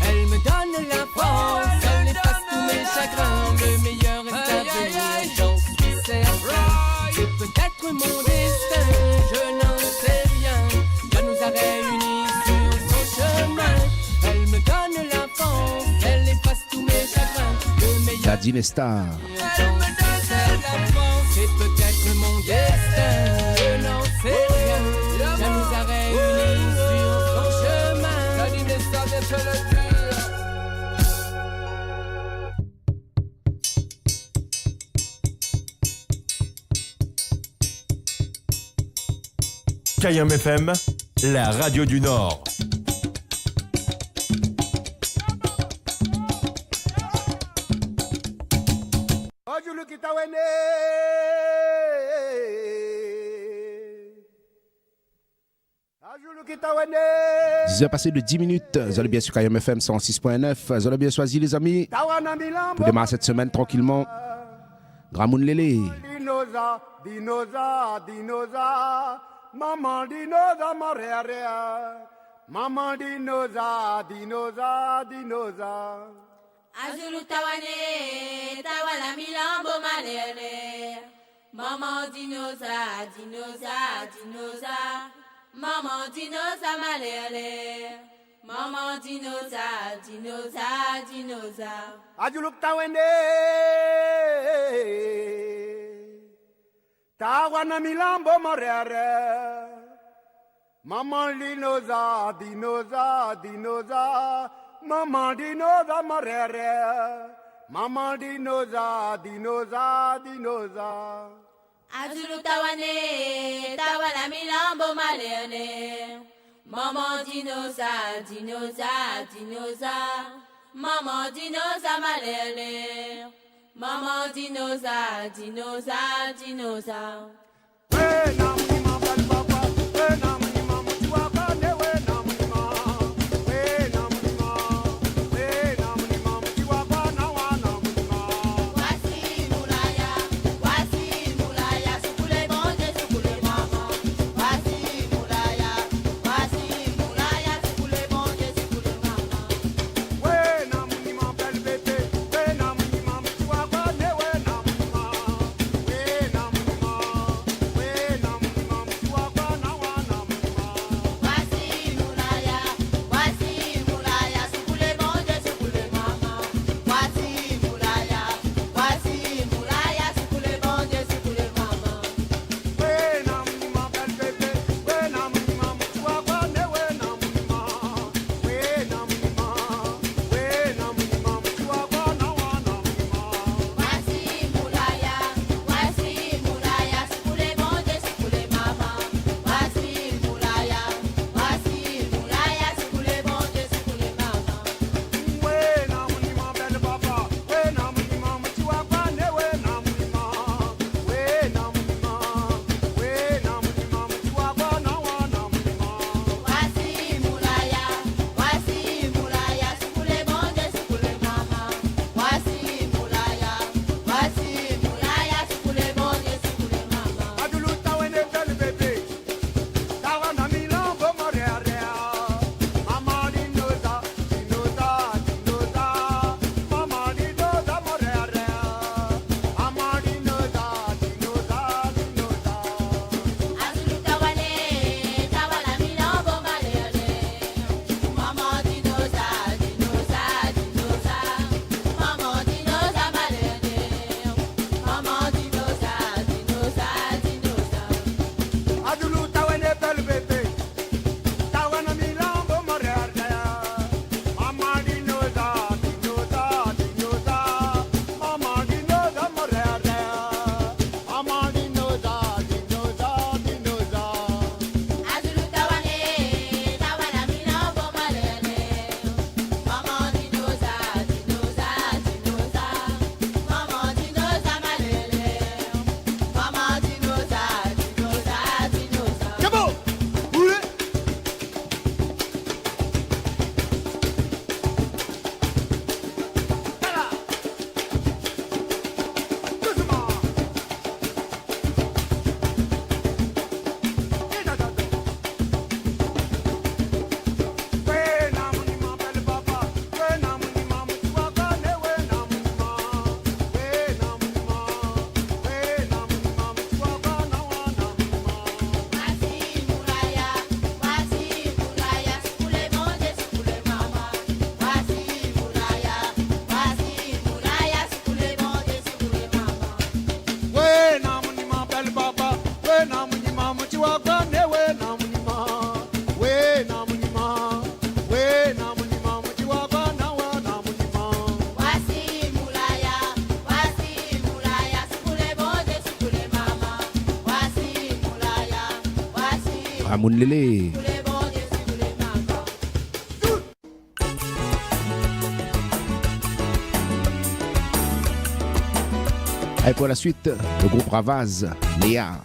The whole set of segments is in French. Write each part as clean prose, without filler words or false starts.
Elle me donne la force, elle efface tous mes chagrins. Le meilleur est à venir, j'en suis certain. C'est peut-être mon destin, je n'en sais rien. Dieu nous a réunis sur son chemin. Elle me donne la force, elle efface tous mes chagrins. Le meilleur Daddy Nestar. elle me donne la force, c'est peut-être mon destin, je n'en sais rien. Dieu nous a réunis sur son chemin. Daddy Nestar vient te le dire. KM FM, la radio du Nord. J'ai passé de 10 minutes. Vous allez bien sur KM FM 106.9. Vous allez bien choisi les amis. Pour démarrer cette semaine tranquillement. Gramoun Lélé. Dinosa, dinosa, dinosa. Maman dinosa, morea rea. Maman dinosa, dinosa, dinosa. Azulu tawane, tawala milambo malele. Maman dinosa, dinosa, dinosa. Maman dinosa malele. Maman dinosa, dinosa, dinosa. Azulu tawende. Tawana milambo morea rea. Maman dinosa, dinosa, dinosa. Maman dinosa morea. Maman dinosa, dinosa, dinosa. Azulu tawane, tawala milambo malele. Maman dinosa, dinosa, dinosa. Maman dinosa malele. Maman dinosa, dinosa, dinosa. Hey, na mima bal papa. Hey, na mima mutuaka ne we na mima. Hey, na mima. Hey, na mima mutuaka na wa na mima. Wasi mulaya, sukule bonje, sukule mama. Wasi mulaya, sukule bonje, sukule mama. Hey, na mima bal bete. Hey, na mima mutuaka ne we na mima. Hey, na mima. Hey, na mima mutuaka na wa na mima. Gramoun Lele. Et pour la suite, le groupe Ravaz, Léa.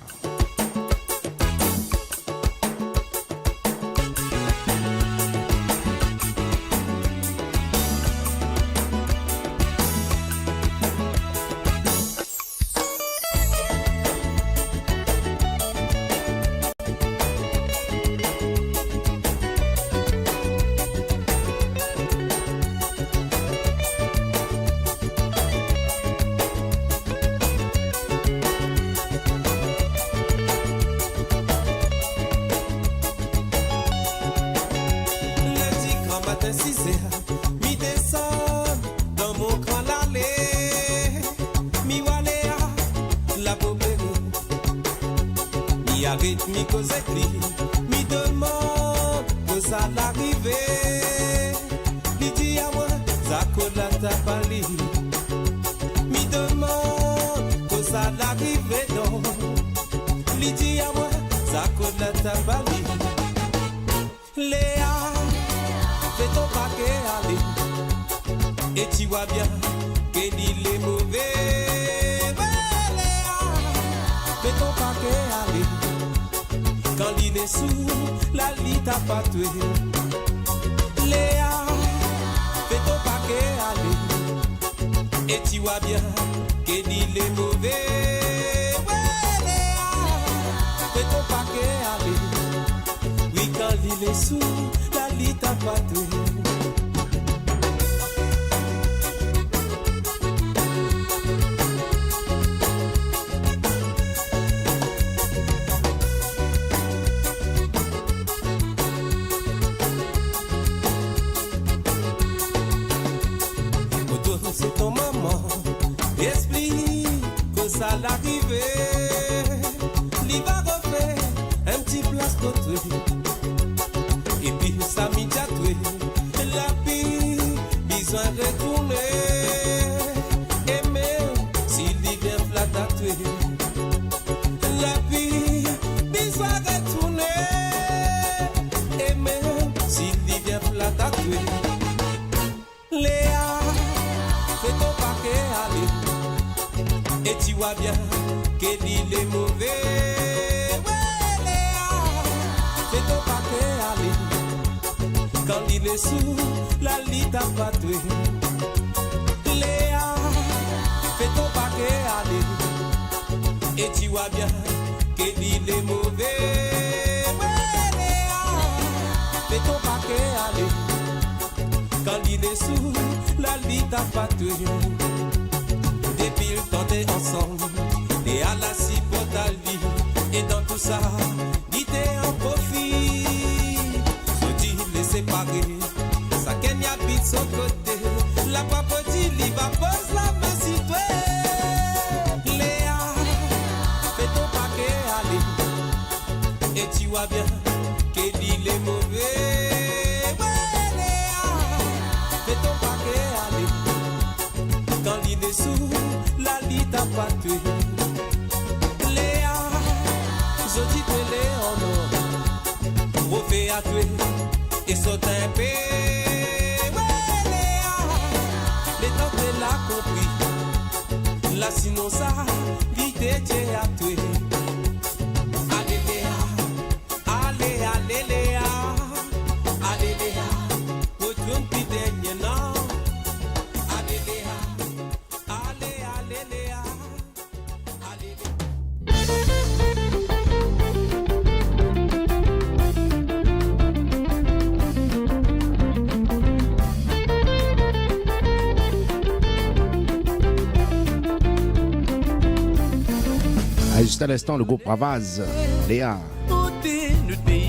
Juste à l'instant, le groupe Ravaz, Léa.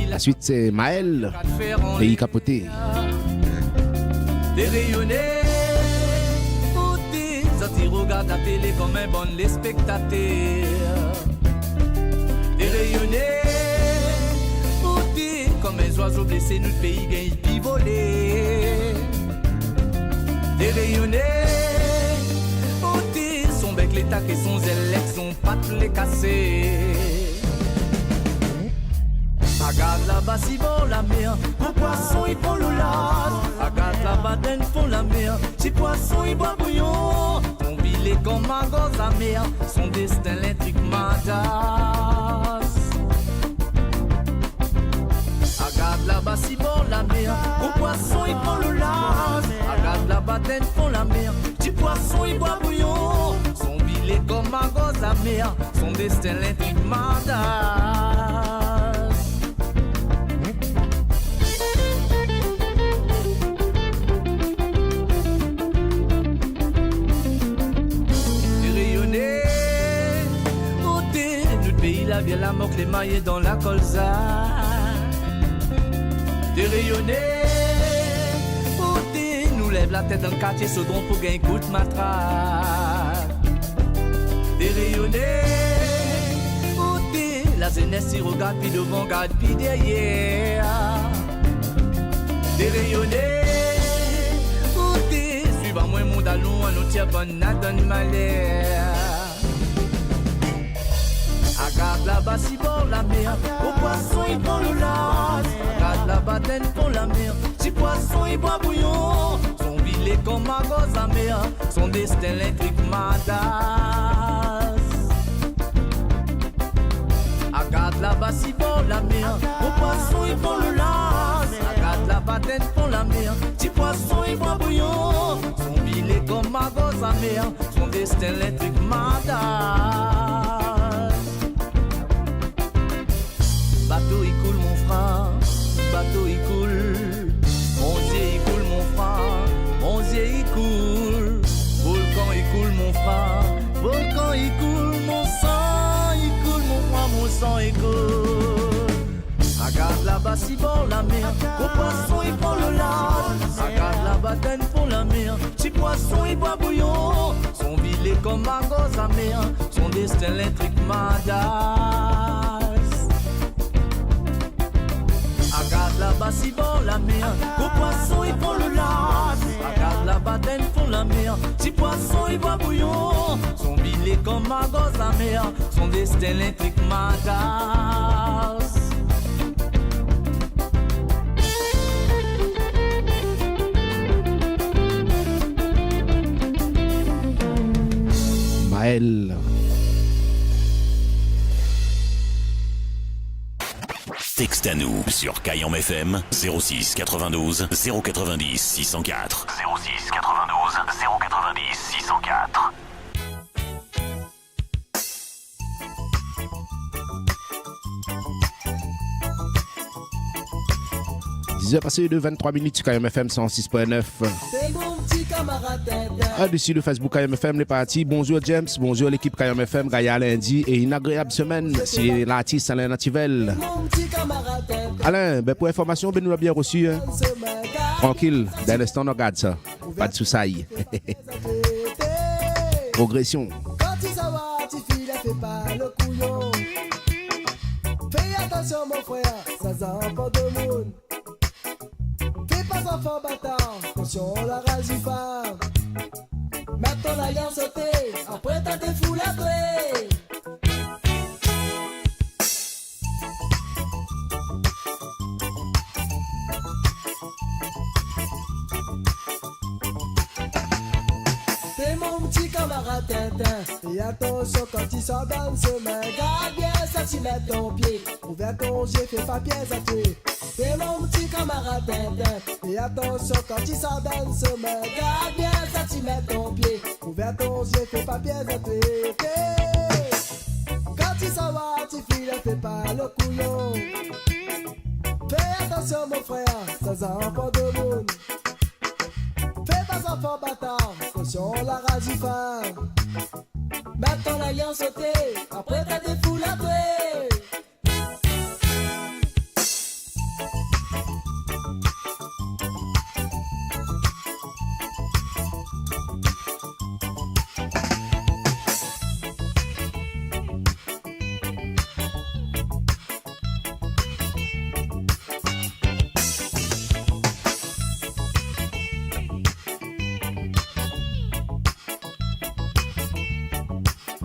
La suite, c'est Maël, Pays Capoté. Dérayonné, côté, sorti regarde la télé comme un bon les spectateurs. Dérayonné, côté, comme un oiseau blessé, notre pays gagne puis volé. Dérayonné, côté, son bec l'état et son zèle, son patte les cassé. Regarde là-bas si bon la mer, pour poisson ils font le large. Regarde là-bas d'un fond la mer, si poisson ils boivent bouillon. Son billet comme un gosse à mer, son destin l'intrigue m'adasse. Regarde là-bas si bon la mer, pour poisson ils font le large. Regarde là-bas d'un fond la mer, si poisson ils boivent bouillon. Son billet comme un gosse à mer, son destin l'intrigue m'adasse. La vieille la moque les mailles dans la colza. Dérayonné, côté, nous lève la tête dans le quartier Saudron pour gagner coup de matraque. Dérayonné, côté, la jeunesse y regarde puis devant, garde puis derrière. Dérayonné, côté, suivant moi mon dalon, un autre bonne n'a donne malheur. Regarde là-bas si bon la mer, au poisson ils font le large. Regarde là-bas d'un fond la mer, si poisson ils boivent bouillon. Son billet comme un gosse à mer, son destin l'intrigue m'adasse. Regarde là-bas si bon la mer, au poisson ils font le large. Regarde là-bas d'un fond la mer, si poisson ils boivent bouillon. Son billet comme un gosse à mer, son destin l'intrigue m'adasse. Bateau il coule mon frère, bateau il coule. Mon Dieu il coule mon frère, mon Dieu il coule. Volcan il coule mon frère, volcan il coule. Mon sang il coule mon frère, mon sang il coule. Regarde là-bas si bon la mer, au poisson il prend le large. Regarde là-bas d'un fond la mer, si poisson il boit bouillon. Son billet comme un gosse à mer, son destin l'intrigue m'adasse. Regarde là-bas si bon la mer, au poisson ils font le large. Regarde là-bas d'un fond la mer, si poisson il boit bouillon. Son billet comme un gosse à mer, son destin l'intrigue m'adasse. Maël. Texte à nous sur Kayam FM 06 92 090 604. 06 92 090 604. 10h passé de 23 minutes sur Kayam FM 106.9. D'ici le Facebook Kayam FM, les partis. Bonjour James, bonjour l'équipe Kayam FM, Gaïa lundi et une agréable semaine. C'est l'artiste Alain Nativel. Alain, ben pour information, ben nous l'avons bien reçu. Hein? Tranquille, d'un instant on regarde ça. Pas de soucis. Progression. Quand tu savoir, tu files, fais pas le couillon. Fais attention mon frère, ça s'en de monde. Fais pas enfant bâtard, attention la rage du phare. Mets ton alliance sauter, après t'as des foules à tuer. T'es mon petit camarade Tintin. Et attention quand tu sors dans ce main. Garde bien ça, tu mets ton pied. Ouvert ton jeu, fais pas pièce à tuer. T'es mon petit camarade Tintin. Et attention quand tu sors dans ce main. Garde bien ça, tu mets ton pied. Ouvert ton jeu, fais pas pièce à tuer. Quand tu s'en vas, tu files, fais pas le couillon. Fais attention mon frère, ça s'en de monde. Fais pas enfant bâtard, attention la rage du phare. Mets ton alliance sauter, après t'as des foules à tuer.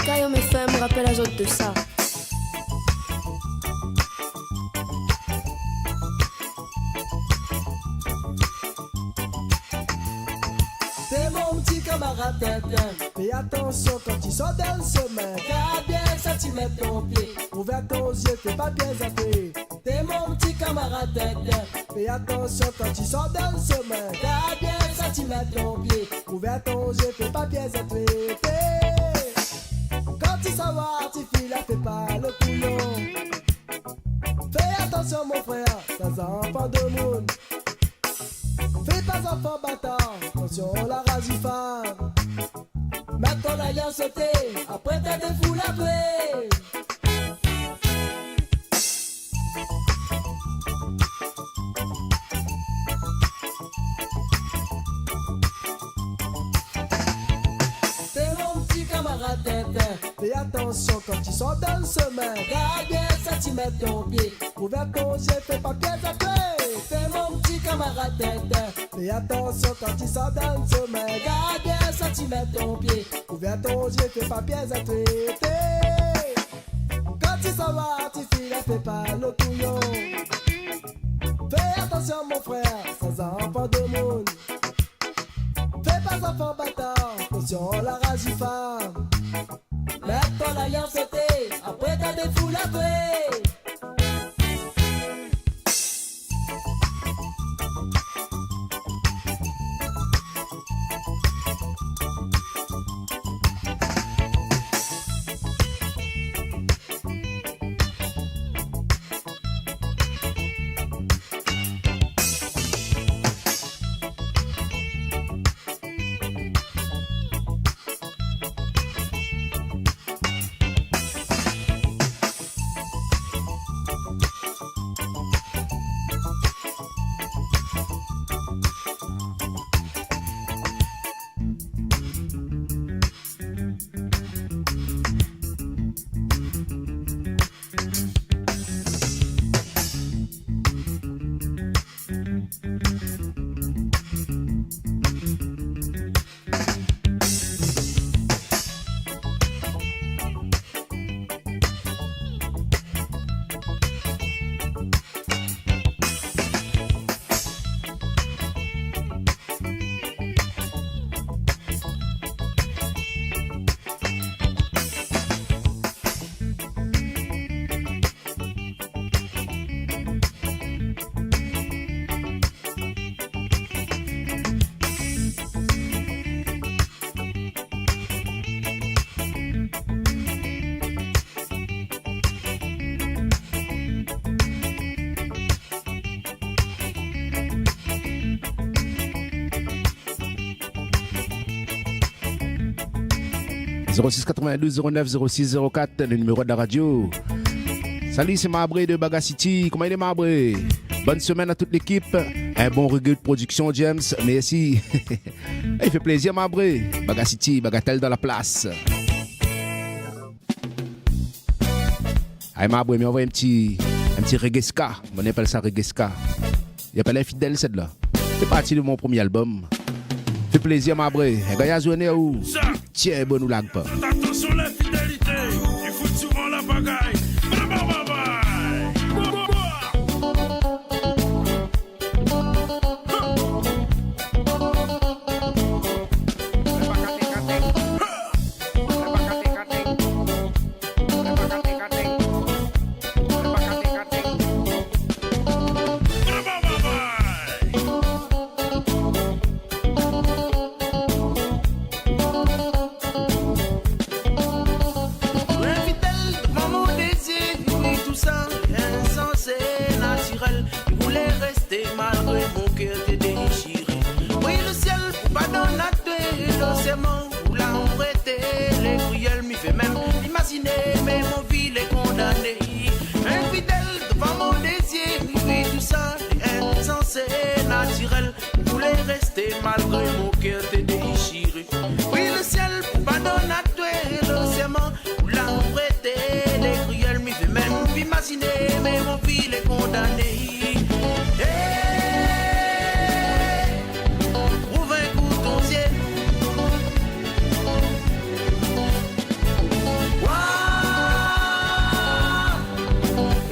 Kayam FM rappelle à autres de ça. camarade Tintin. Fais attention quand tu sors dans le chemin. Garde bien centimètre ton pied. Ouvre ton yeux, fais pas bien zapper. T'es mon petit camarade Tintin. Fais attention quand tu sors dans le chemin. Garde bien centimètre ton pied. Ouvre ton yeux, fais pas bien zapper. Quand tu s'en vas, tu files, fais pas le couillon. Fais attention mon frère, t'as un enfant de monde. Fais pas enfant bâtard, attention la rage du phare. Mets ton alliance sauter, après t'as des foules à jouer. T'es mon petit camarade Tintin. Fais attention quand tu sors dans le chemin. Garde bien centimètre ton pied. Ouvre ton yeux, fais pas pied à pied. T'es mon petit camarade Tintin. Fais attention quand tu sors dans le chemin. Garde bien centimètre ton pied. Ouvre ton yeux, fais pas pied à pied. Quand tu s'en vas, tu files, fais pas le couillon. Fais attention mon frère, sans enfant de monde. Fais pas enfant bâtard, attention la rage du phare. Mets ton alliance sauter, après t'as des foules à jouer. 06 92 09 06 04, le numéro de la radio. Salut, c'est Marbré de Baga City. Comment il est, Marbré? Bonne semaine à toute l'équipe. Un bon reggae de production, James. Merci. Il fait plaisir, Marbré. Baga City, Bagatelle dans la place. Allez, Marbré, mais on voit un petit reggae ska. On appelle ça reggae ska. Il appelle Infidèle, celle-là. C'est parti de mon premier album. Fait plaisir, Marbré. Un gars, il a où? Tiens, bon, nous lag pas. Attention, l'infidélité. Il fout souvent la bagaille. Malgré mon cœur t'est déchiré. Oui, le ciel pardonne à toi et l'océan où l'a prêté. Les cruels m'y fait même imaginer, mais mon fils est condamné. Ouvre un coup ton ciel.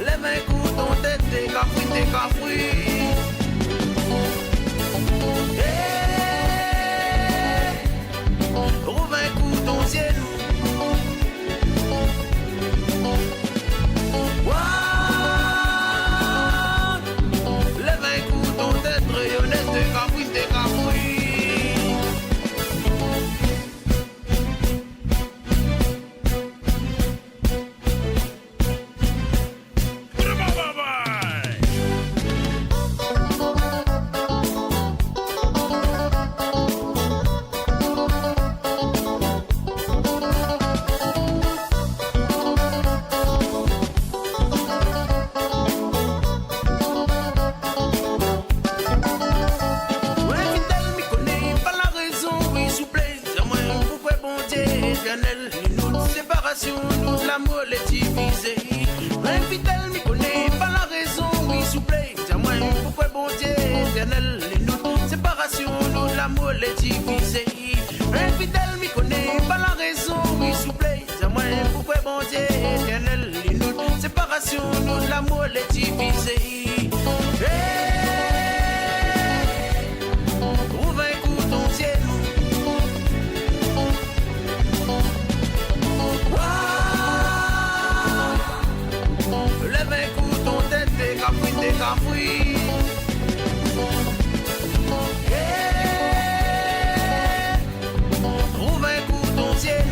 Lève un coup ton tête, t'es cafouille. séparation, nous l'amour est divisé. Un fidèle m'y connaît pas la raison, oui, s'il vous plaît. Dis-moi pourquoi bon Dieu éternel les nous. Séparation, nous l'amour est divisé. Un fidèle m'y connaît pas la raison, oui, s'il vous plaît. Dis-moi pourquoi bon Dieu éternel les nous. Séparation, nous l'amour est divisé. Trouve un coup ton ciel. Lève un coup ton tête, t'es cafouille, t'es cafouille. Trouve un coup ton ciel.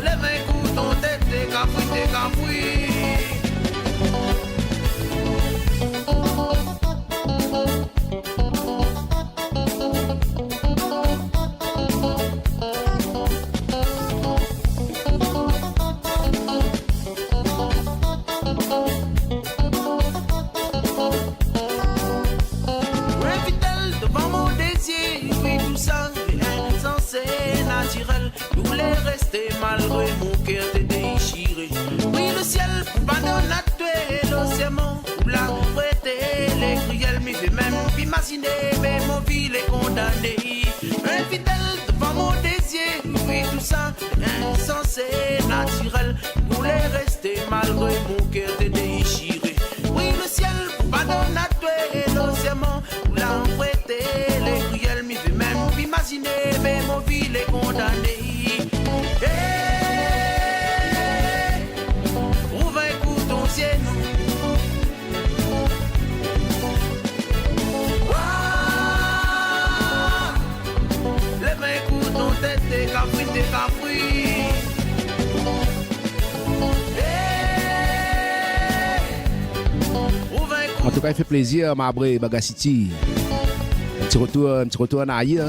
Lève un coup ton tête, t'es cafouille, t'es cafouille. Malgré mon cœur t'est déchiré. Oui, le ciel pardonne à toi et l'océan pour la prêter. Les cruels m'y fait même imaginer, mais mon vie est condamné. Infidèle devant mon désir, oui, tout ça insensé, naturel. Pour les rester malgré mon cœur t'est déchiré. Oui, le ciel pardonne à toi et l'océan pour la prêter. Les cruels m'y fait même imaginer, mais mon vie est condamné. Trouve un coup ton ciel. Lève un coup ton tête, t'es cafouille, t'es cafouille. En tout cas, il fait plaisir, Mabré Bagacity. Un petit retour en arrière.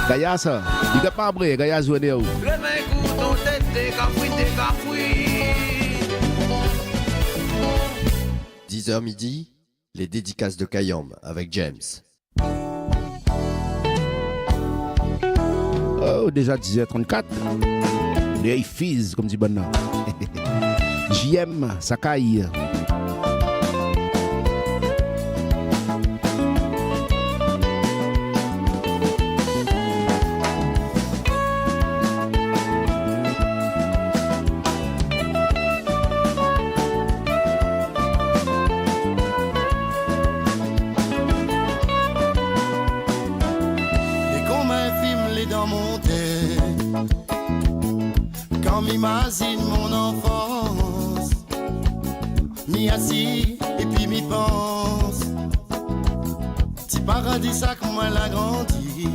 Gaya ça. Il n'y a pas Mabré, Gaya Zouéné. Lève un coup ton tête, t'es cafouille, t'es cafouille. 10h midi, les dédicaces de Kayam avec James. Oh, déjà 10h34. Les filles, comme dit Bonne. JM, Sakai. M'imagine mon enfance, m'y assis et puis m'y pense. Petit paradis ça que moi l'a grandi,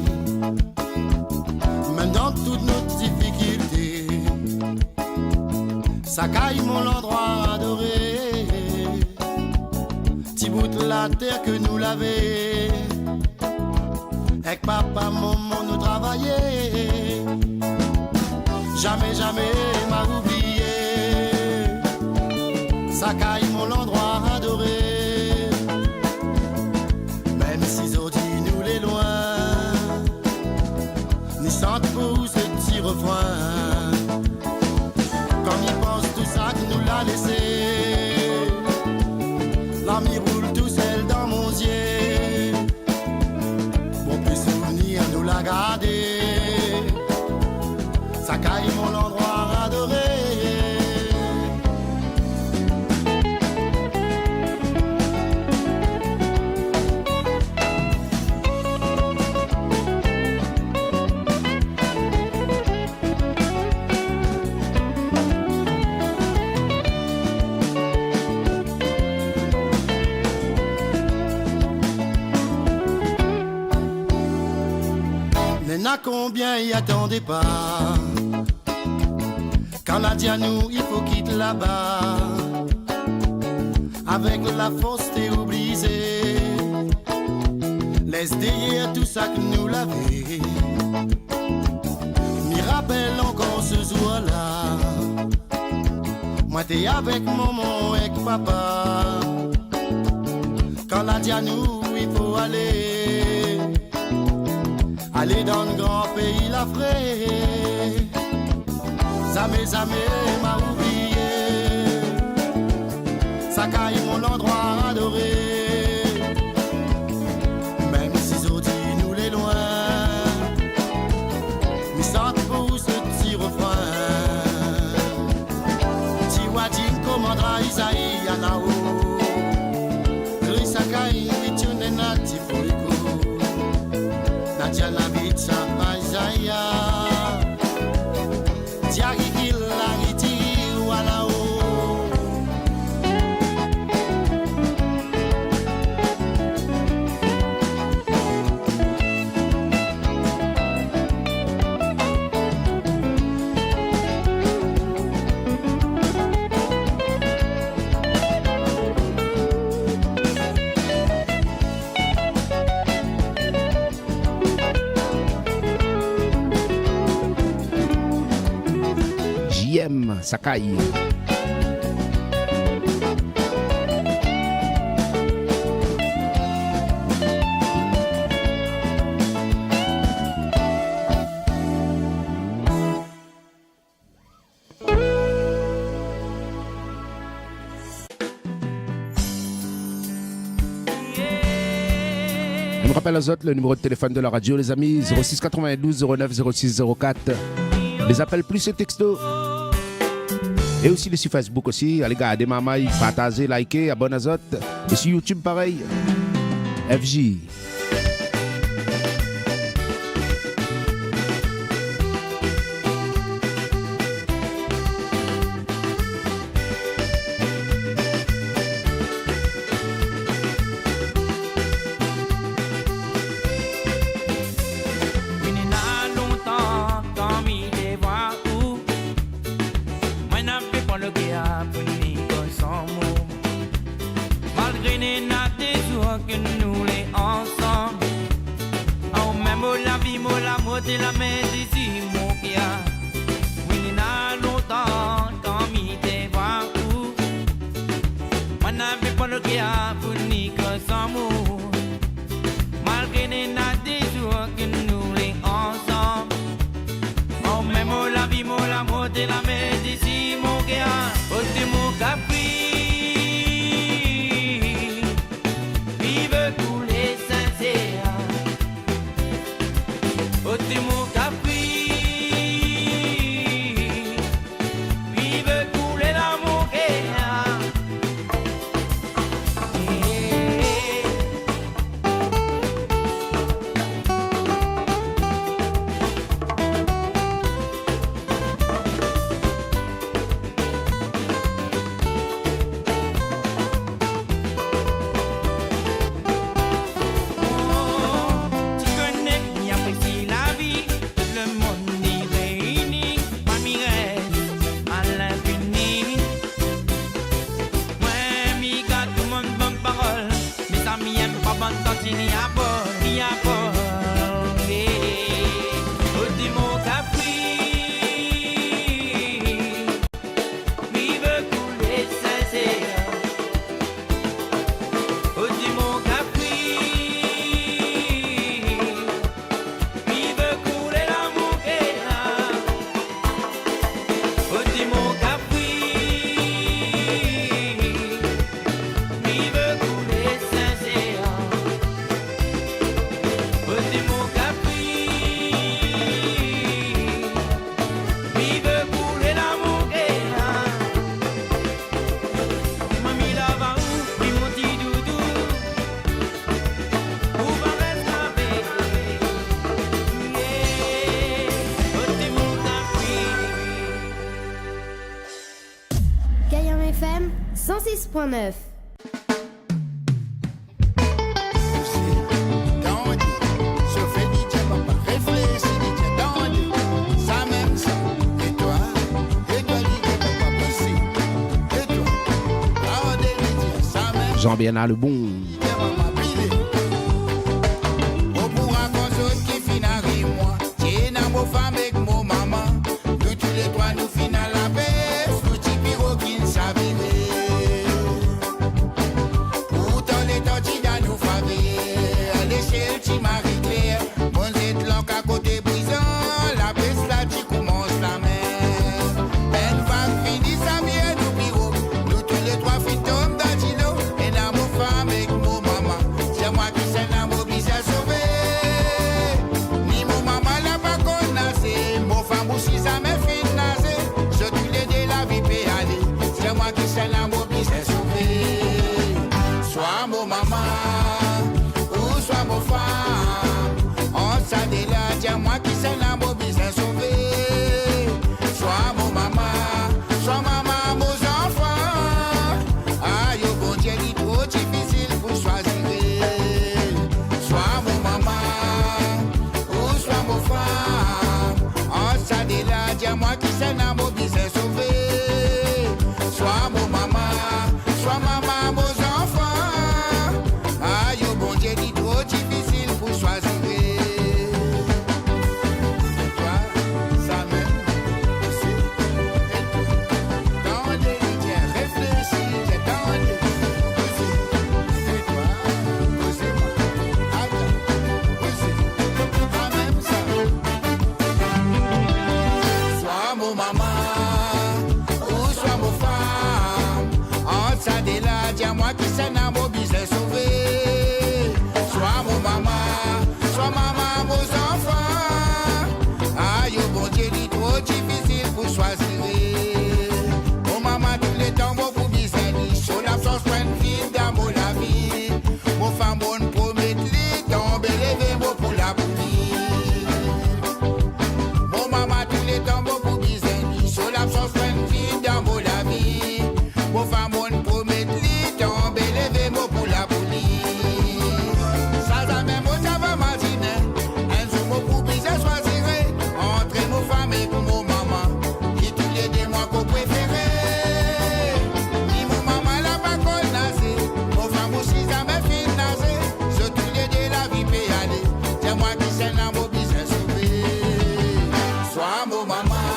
même dans toutes nos difficultés. Ça caille mon endroit adoré, petit bout de la terre que nous l'avait. Avec papa, maman nous travaillait. Jamais, jamais m'a oublié. Ça caille mon endroit adoré. Même si Zodi nous les loin, ni chante pour ce petit refrain. Comme il pense tout ça que nous l'a laissé. L'ami roule tout seul dans mon yeux. Mon plus souvenir nous l'a gardé. Ça caille mon endroit adoré. Mais n'a combien y attendait pas. Quand la dit à nous, il faut quitter là-bas. Avec la force t'es oublié. Laisse derrière tout ça que nous l'avait. M'y rappelle encore ce soir-là. Moi t'es avec maman et papa. Quand la dit à nous, il faut aller. aller dans le grand pays l'Afrique. Jamais m'a oublié. Ça caille mon endroit adoré. Même si Zodi nous les loin, nous sentons pour ce petit refrain. Tiwadin commandera Isaïe Yanao. Gris Sakai, Mitune Nati Foiko. Nadia Nabitsa Isaiah. Tiagi Kilariti Walao. JM Sakai. Je me rappelle aux autres le numéro de téléphone de la radio, les amis, 06 92 09 06 04. Les appels plus et textos. Et aussi les sur Facebook aussi. Allez garder maman, partagez, likez, abonnez aux autres. Et sur YouTube pareil. FJ. De la main d'ici mon pia, oui n'a longtemps quand m'y te voir où, moi n'avais pas le kia pour ni que sans mot, malgré les n'a des jours que nous les ensemble, oh même la vie mon l'amour de la main d'ici mon kia, oh c'est mon capri, vive tous les sincères. Oh, t'es mon capri, vive couler l'amour qu'il y a. FM 106.9. Jean-Bernard le bon. Loca moi qui sais dans mon business sauvé. Sois mon maman, sois maman, vos enfants. Aïe, oh bon Dieu, dit trop difficile pour choisir. Oh maman, tous les temps, bon pour business, sur l'absence, point de vie, dans mon la vie. Mon femme, on promet, les tomber, lever, bon pour la bouille. Mon maman, tous les temps, bon pour business, sur l'absence, point de vie, dans mon la vie. Mon femme, on promet, les tomber, lever, bon pour la bouille. Ça, ça même, on t'a pas imaginé. Un jour, mon pour business, choisir. Entre mon femme et mon maman, qui tous les deux, moi, qu'on préférait. Ni mon maman, la pas qu'on nassé. Mon femme aussi, ça m'a fait naser. Je tous les deux, la vie peut y aller. C'est moi qui sais dans mon business sauvé. Soit mon maman,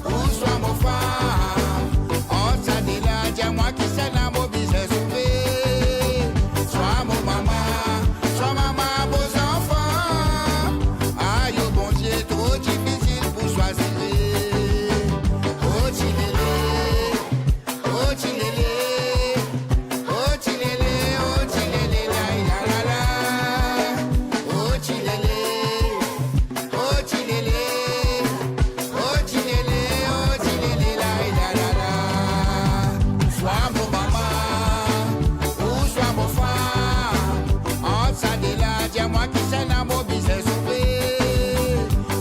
ou soit mon femme. On s'en est là, c'est moi qui sais dans mon business sauvé. Soit mon maman, soit maman, vos enfants. Aïe, oh bon Dieu, trop difficile pour choisir. Oh, tilélé, oh, tilélé, oh, tilélé, oh, tilélé, la, la, la, la. Oh, tilélé, oh, tilélé, oh, tilélé, oh, tilélé, la, la, la, la. Soit mon maman, ou soit mon femme. En ça de là, dis-moi qui c'est dans mon business sauvé.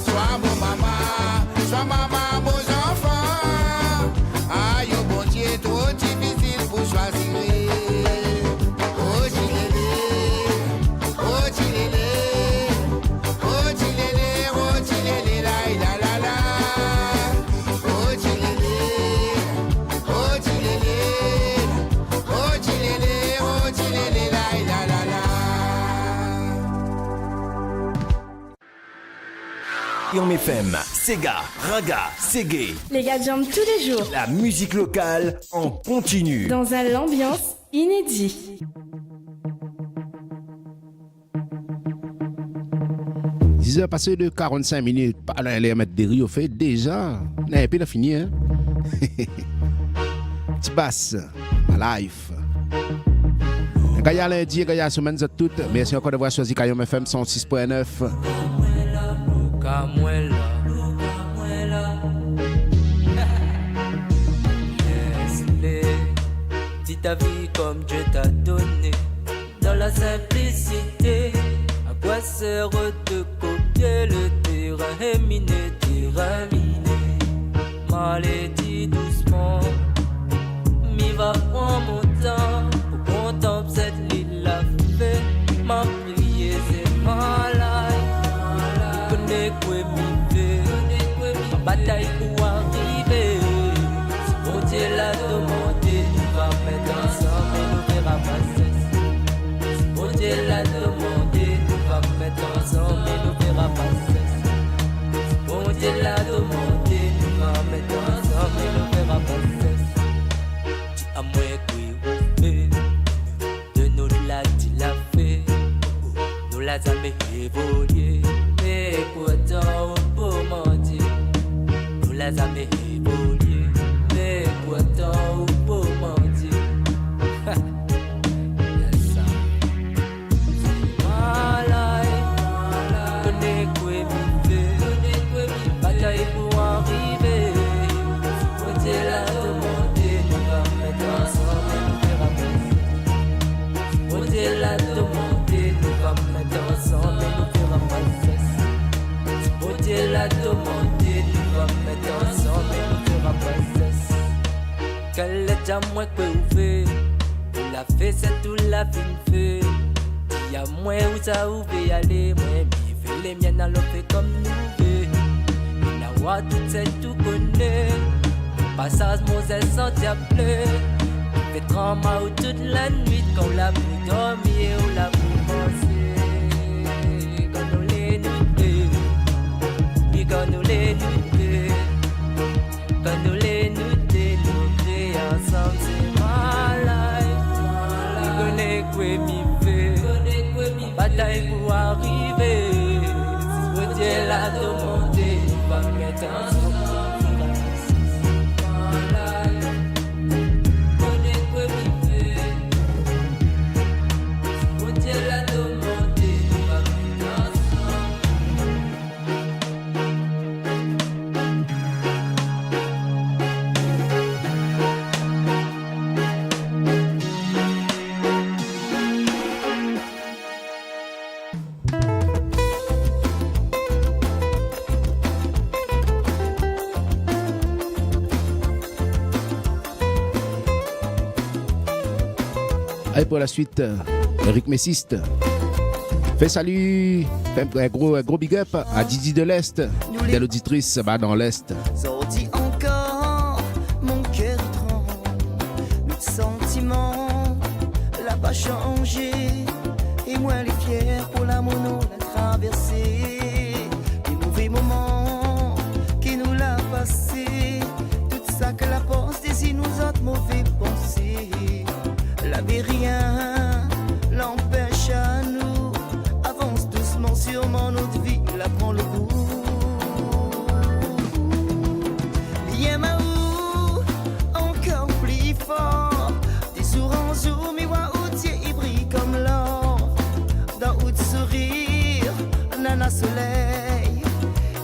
Soit mon maman, soit maman, vos enfants. Aïe, oh bon Dieu, trop difficile pour choisir. Oh, tilélé, oh, tilélé, oh, tilélé, oh, tilélé, la, la, la, la. Oh, tilélé, oh, tilélé, oh, tilélé, oh, tilélé, la, la, la, la. Kayon FM, Sega, Raga, Ségué. Les gars jambent tous les jours. La musique locale en continu. Dans un ambiance inédit. 10h passées de 45 minutes. Pas là, les mettre des riz au fait déjà. Et puis, on a fini, hein. Petit basse, ma life. Gaya lundi, Gaya semaine, vous êtes toutes. Merci encore d'avoir choisi Kayon FM 106.9. Camuela, laisse-les, dis ta vie comme Dieu t'a donné, dans la simplicité. À quoi sert de copier le terrain miné, terrain miné? Malédit doucement, m'y va prendre mon temps pour qu'on tombe cette l'île la fait. Ma prière c'est ma life. Connais quoi m'y fait, ma bataille pour arriver. Si mon Dieu l'a demandé, nous va mettre ensemble et nous verra pas cesse. Si mon Dieu l'a demandé, nous va mettre ensemble et nous verra pas cesse. Si mon Dieu l'a demandé, nous va mettre ensemble et nous verra pas cesse. Tu as moins que fait, de nous là tu l'as fait, nous l'a jamais évolué. Mais pourtant on peut mentir, nous l'a jamais évolué. Mais pourtant on peut mentir. Yes, ça. C'est ma life. Connais quoi m'y fait, bataille pour arriver. Mon Dieu l'a demandé, nous va mettre ensemble et nous verra pas. Mon Dieu l'a demandé, nous va mettre ensemble et nous verra pas. Mon Dieu l'a demandé, nous va mettre ensemble et nous verra pas cesse. Quel est déjà moins que vous faites, vous la fait, c'est tout la fin fait. Il y a moins où ça vous veut aller, moi m'y fait les miennes à l'offre comme nous veut. La voix toute celle tout connaît, passage Moselle sans diable. Fait trauma ou toute la nuit quand on l'a pu dormir ou l'a pu penser. Quand on les nuits, puis quand nous les nuits, quand nous les nuits, nous créons ensemble, c'est ma life. On connaît quoi m'y fait, bataille pour arriver. Si mon Dieu l'a demandé, on va mettre ensemble. Ma life. On connaît quoi m'y fait. Et pour la suite, Eric Messiste. Fais salut, fais un gros big up à Didi de l'Est, de l'auditrice dans l'Est. Sorti encore, mon cœur tremble. Notre sentiment l'a pas changé. Et moi, les fiers pour la mono l'a traversé. Les mauvais moments qui nous l'a passé. Tout ça que la poste désigne nous autres mauvais pensées. L'avait rien l'empêche à nous. Avance doucement, sûrement notre vie la prend le goût. Encore plus fort. Des jours en jour, mais moi, outils, il brille comme l'or. Dans où de sourire, nana soleil.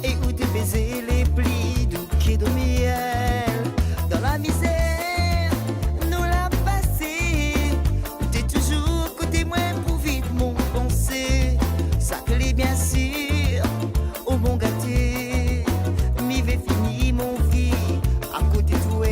Et où de baiser les plis doux qui de miel. Dans la misère, nous l'a passé. T'es toujours côté moi pour vite mon pensée. Ça que les bien sûr, au bon gâté. Mi vais fini mon vie à côté de toi.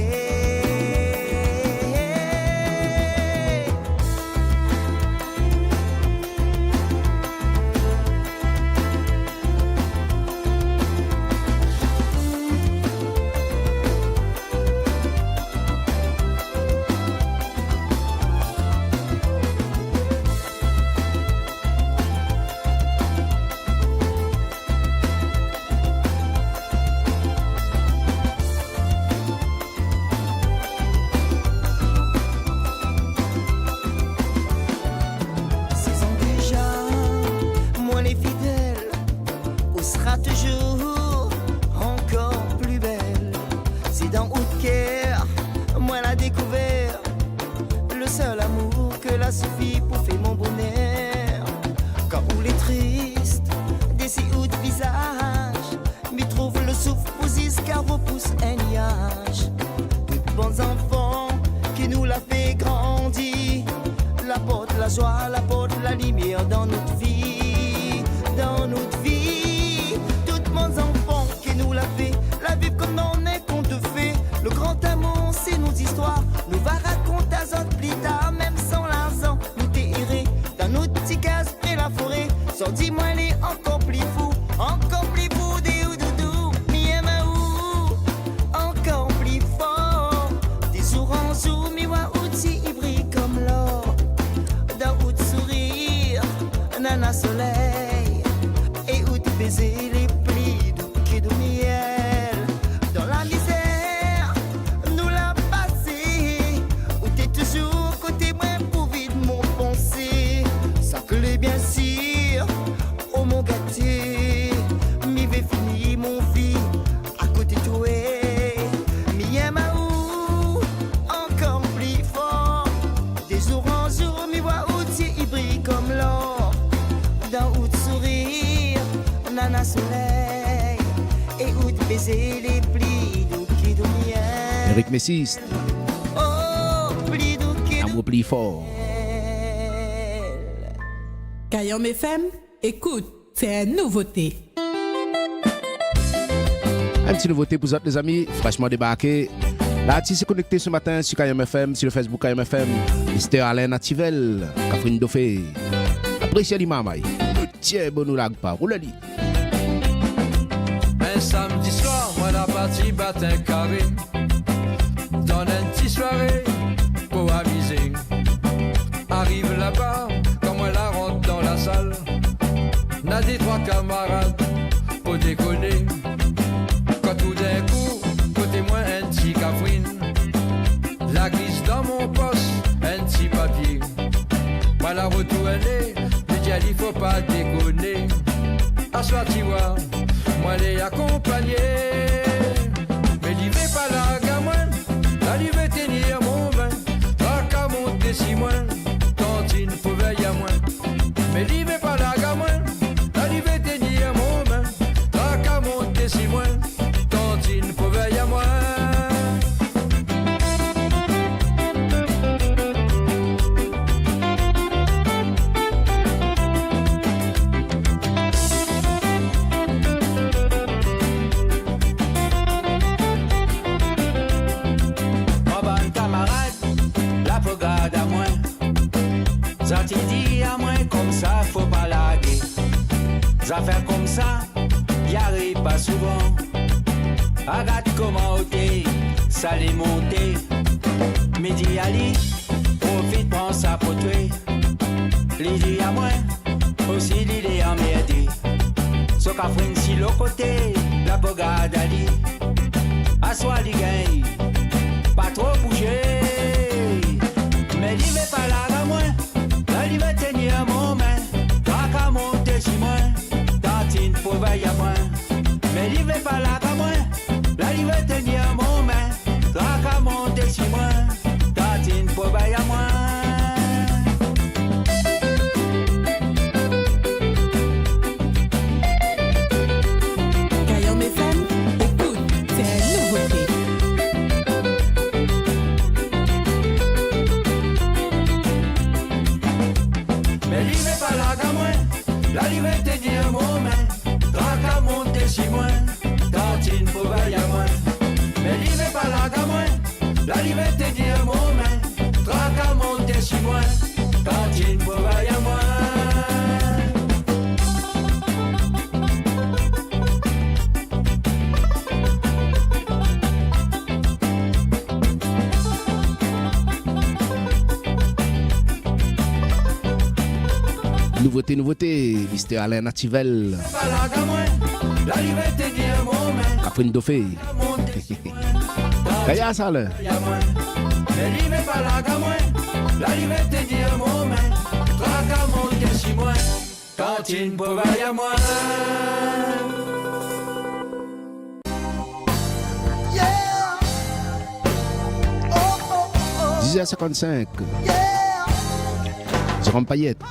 Toujours encore plus belle. C'est dans Haute-Caire, moi l'a découvert. Le seul amour que la suffit pour faire mon bonheur. Quand on est triste, des si hauts de visage, m'y trouve le souffle poussiste car repousse un nuage. De bons enfants qui nous l'a fait grandir. La porte, la joie, la porte, la lumière dans notre vie. Dans notre vie. Enfants qui nous l'a fait, la vie comme on est qu'on te fait. Le grand amour, c'est nos histoires. Nous va raconter à autres plus tard, même sans l'argent. Nous t'errer dans notre petit case et la forêt. Sans dis-moi, elle est encore plus fou, des ou doudou. Miamaou, encore plus fort. Des jours en jour, miwa outil, il brille comme l'or. Dans où de sourire, nana soleil. Et où de baiser les de miel. Dans la misère, nous l'a passé. Où t'es toujours côté moi pour vide mon pensée. Ça que les bien sûr, oh mon gâté. Mi vais finir mon vie à côté de toi. Mi aime où encore plus fort. Des jours en jour, mi vois où tu y brille comme l'or. Dans où de sourire, nana soleil. Et où de baiser les plis doux qui de miel. Eric Messiste. Oh, plis doux qui de plus fort. Kayom FM, écoute, c'est une nouveauté. Un petit nouveauté pour vous autres les amis, fraîchement débarqué. L'artiste est connecté ce matin sur Kayom FM, sur le Facebook Kayom FM. Mr. Alain Nativel, Catherine Dauphin. Appréciez l'imamay. Tiens, bon nous lag pas, roule-li. Un samedi soir, moi la partie bat un carré. Dans une petite soirée, pour amuser. Arrive là-bas, quand moi la rentre dans la salle. N'a des trois camarades, pour déconner. Quand tout d'un coup, côté moi un petit cafouine. La glisse dans mon poste, un petit papier. Moi la retourner, je dis il faut pas déconner. Assois tu vois. Moi les accompagner. Mais il veut pas la gamoine. Là il veut tenir mon bain. Pas qu'à monter si moins. Tantine pouvait y à moins. Mais il veut pas la gamoine. Là il veut tenir mon bain. Pas qu'à monter si moins. Tantine pouvait y à moins. c'est comme ça, faut pas laguer. Des affaires comme ça, y arrive pas souvent. Regarde comment ôter, ça les monter. Midi Ali, profite, prends ça pour tuer. L'idée à moi, aussi l'idée à m'aider. Ce qu'a fait si l'autre côté, la bogade Ali. Assois les gains, pas trop bouger. Mais il va pas là à moi, là il va tenir mon main. T'as qu'à monter si moi, tantine pour veiller à moi. Mais il va pas là à moi, là il va tenir mon main. T'as qu'à monter si moi, tantine pour veiller à moi. Kayom FM, écoute, c'est une nouveauté. Mais il va pas là à moi, là il va tenir mon main. T'as qu'à monter si moi, tantine pour veiller à moi. Mais il va pas là à moi, là il va tenir mon main. T'as qu'à monter si moi, tantine pour veiller à moi. 'Nouveauté, nouveauté, Mr. Alain Nativel. Catherine Doffé. Kaya ça là. Tantine pour veiller à moi. 10h55. Jérôme Payette.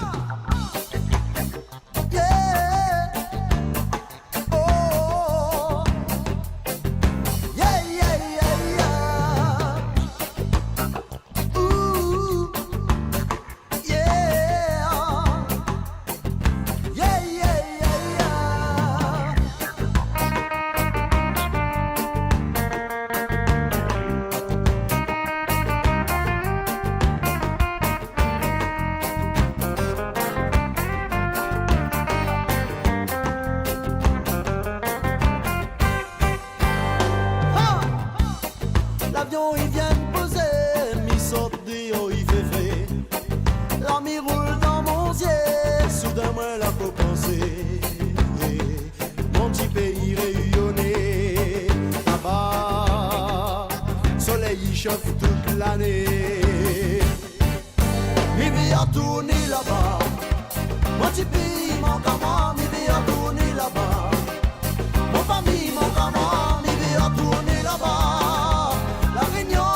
L'avion il vient de poser, mi saute dehors il fait frais. L'ami roule dans mon ciel, soudain moi la faut penser. Mon petit pays rayonné, là-bas, soleil il chauffe toute l'année. Mi vie a tourné là-bas, mon petit pays mon gamin, mi vie a tourné là-bas. Mon famille mon gamin, mi vie a tourné là-bas. La Réunion,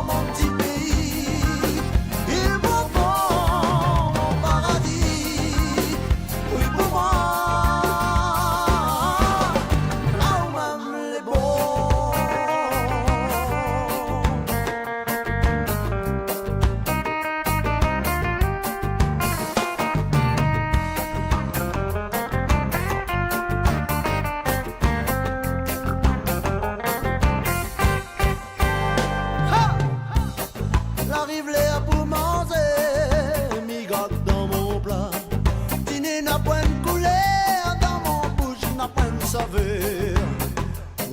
mon petit pays, il m'en prend mon paradis. Oui, pour moi, là où même les bons. La rivière pour manger, migraine dans mon plat. Dîner n'a point de couleur, dans mon bouche n'a point de saveur.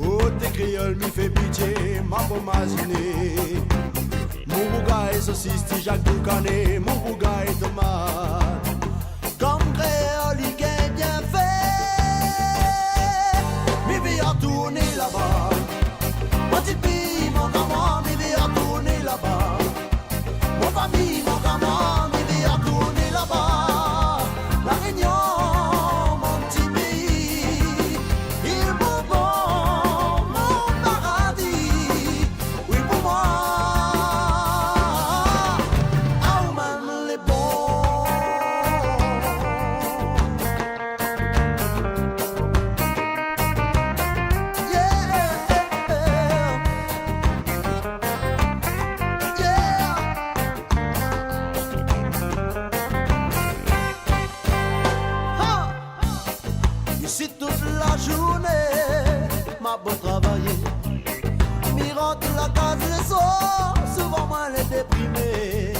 Oh, tes crioles m'y fait pitié, ma pomme asinée. Mon bougaille saucisse, ti Jacques Doucané, mon bougaille tomate. Comme créole, il gagne bien fait. Mi vie a tourné là-bas. Mon petit pays, mon gamin, mi vie a tourné là-bas. Mon famille, mon gamin, mi vie a tourné là-bas. La Réunion, mon petit pays, il m'en prend mon paradis. Oui, pour moi, à où même les bons. Ici toute la journée, m'a beau travailler. Mi rentre la case les soirs, souvent moi les déprimé.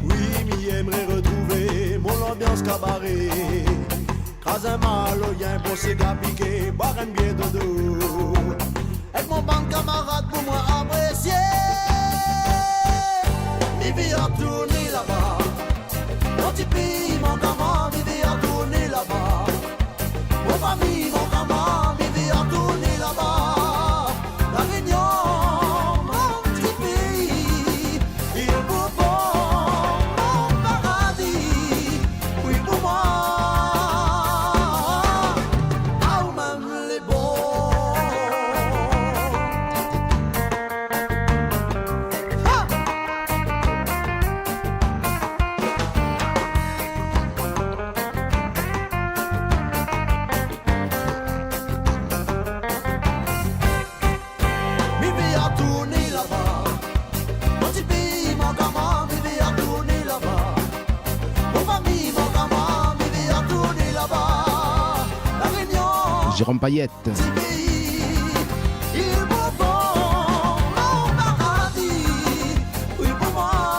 Oui, mi aimerait retrouver ambiance cabaret. Crase un mal, y'a un bon cigare piqué, boire un bien dodo. Avec mon bon camarade pour moi apprécier. Vivi a tourné là-bas. Mon petit pays, mon camarade, vivi a tourné là-bas. Mon famille, mon camarade, vivi a tourné là-bas. La Réunion, mon petit pays, il est beau, mon paradis, oui pour moi. Ah, ou même les bons. Jérôme Payette.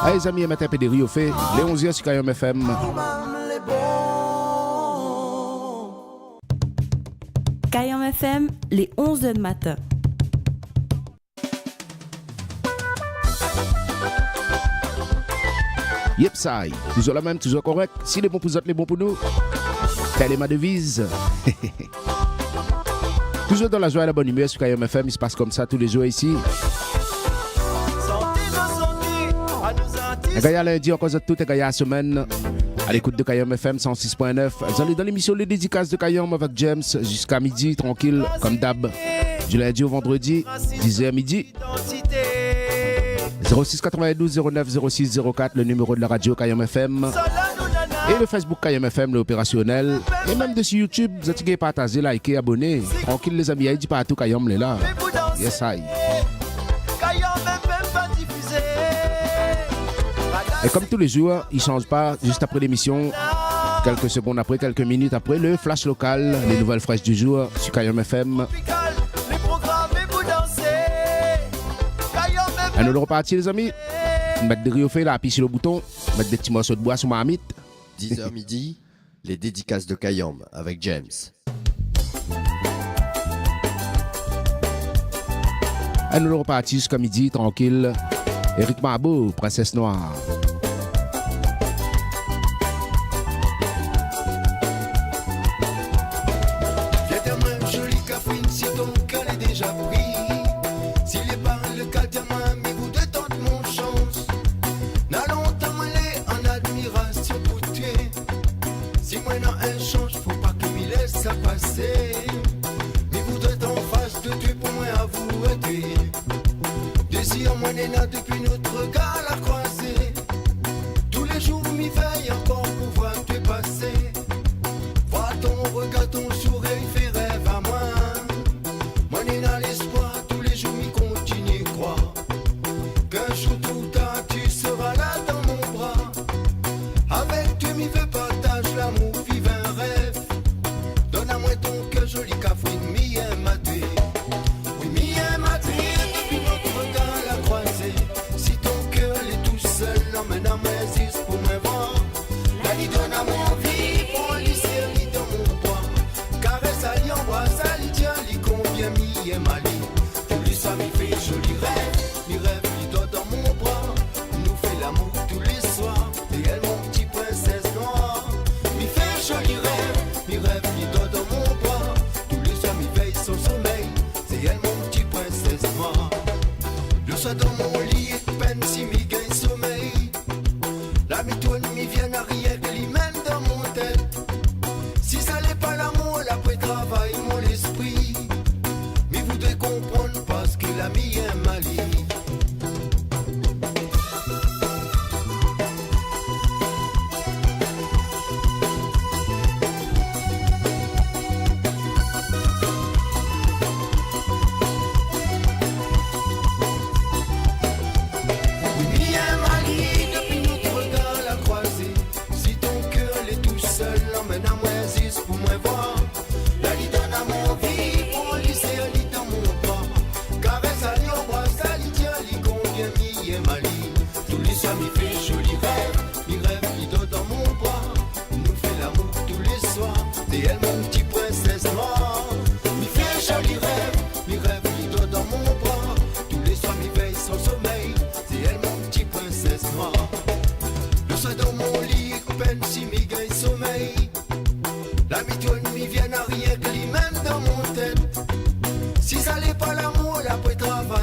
Allez les amis, mettez un peu de riz au fait. Les 11h sur Kayom FM. Kayom FM, les 11h de matin. Yep, ça. Toujours la même, toujours correct. Si les bons pour vous, les bons pour nous. Telle est ma devise. Toujours dans la joie et la bonne humeur sur Kayom FM, il se passe comme ça tous les jours ici. Gaya lundi, encore toute la semaine, à l'écoute de Kayom FM 106.9. Vous allez dans l'émission Les Dédicaces de Kayom avec James jusqu'à midi, tranquille, comme d'hab. Du lundi au vendredi, 10h midi. 06 92 09 06 04, le numéro de la radio Kayom FM. Et le Facebook Kayom FM, l'opérationnel. Et même dessus YouTube, vous êtes partagé, liker, abonné. Tranquille les amis, il dit partout Kayom est là. Yes, I. Et comme tous les jours, il ne change pas juste après l'émission. Quelques secondes après, quelques minutes après, le flash local, les nouvelles fraîches du jour sur Kayom FM. Et nous le repartis les amis. Mettre des riz au fait là, appuyer sur le bouton. Mettre des petits morceaux de bois sur ma marmite. 10h midi, les dédicaces de Kayom avec James. Et nous le repartis jusqu'à midi, tranquille. Eric Mabo, Princesse Noire. Viens de moi, jolie cafouine, si ton cœur est déjà pris. S'il est pas le cas de moi, mais vous de tente mon chance. N'allons t'emmener en admiration pour tuer. Si moi n'a un change, faut pas que m'y laisse ça passer. Mais vous de en face de Dieu pour moi avouer. Désir moi n'est là depuis notre regard à croiser. Tous les jours m'y veille encore pour voir te passer. Vois ton regard, ton sourire fait rêve à moi. Moi n'est là l'espoir, tous les jours m'y continue croire. Qu'un jour tout tard tu seras là dans mon bras. Avec tu m'y veux partage l'amour, vive un rêve. Donne à moi ton cœur joli cafouine, m'y aime à tuer. Oui m'y aime à tuer. Emmène à mes yeux pour me voir. La nuit donne à mon vie pour lui servir dans mon bois. Caresse à lui embrasse à lui tient lui combien m'y est mal. Pour lui ça m'y fait joli rêve. Mi rêve lui doit dans mon bras. Nous fait l'amour tous les soirs. Et elle mon petit princesse noire. Mi fait joli rêve. Mi rêve lui doit dans mon bras. Tous les soirs mi veille son sommeil. C'est elle mon petit princesse noire. Le soir dans mon lit et peine si mi gagne sommeil. La mitoine m'y vient arrière, elle mène dans mon tête. Si ça n'est pas l'amour, après travail mon esprit. Mais vous devez comprendre parce qu'il a mis un mali. Caresse à lui, embrasse à lui,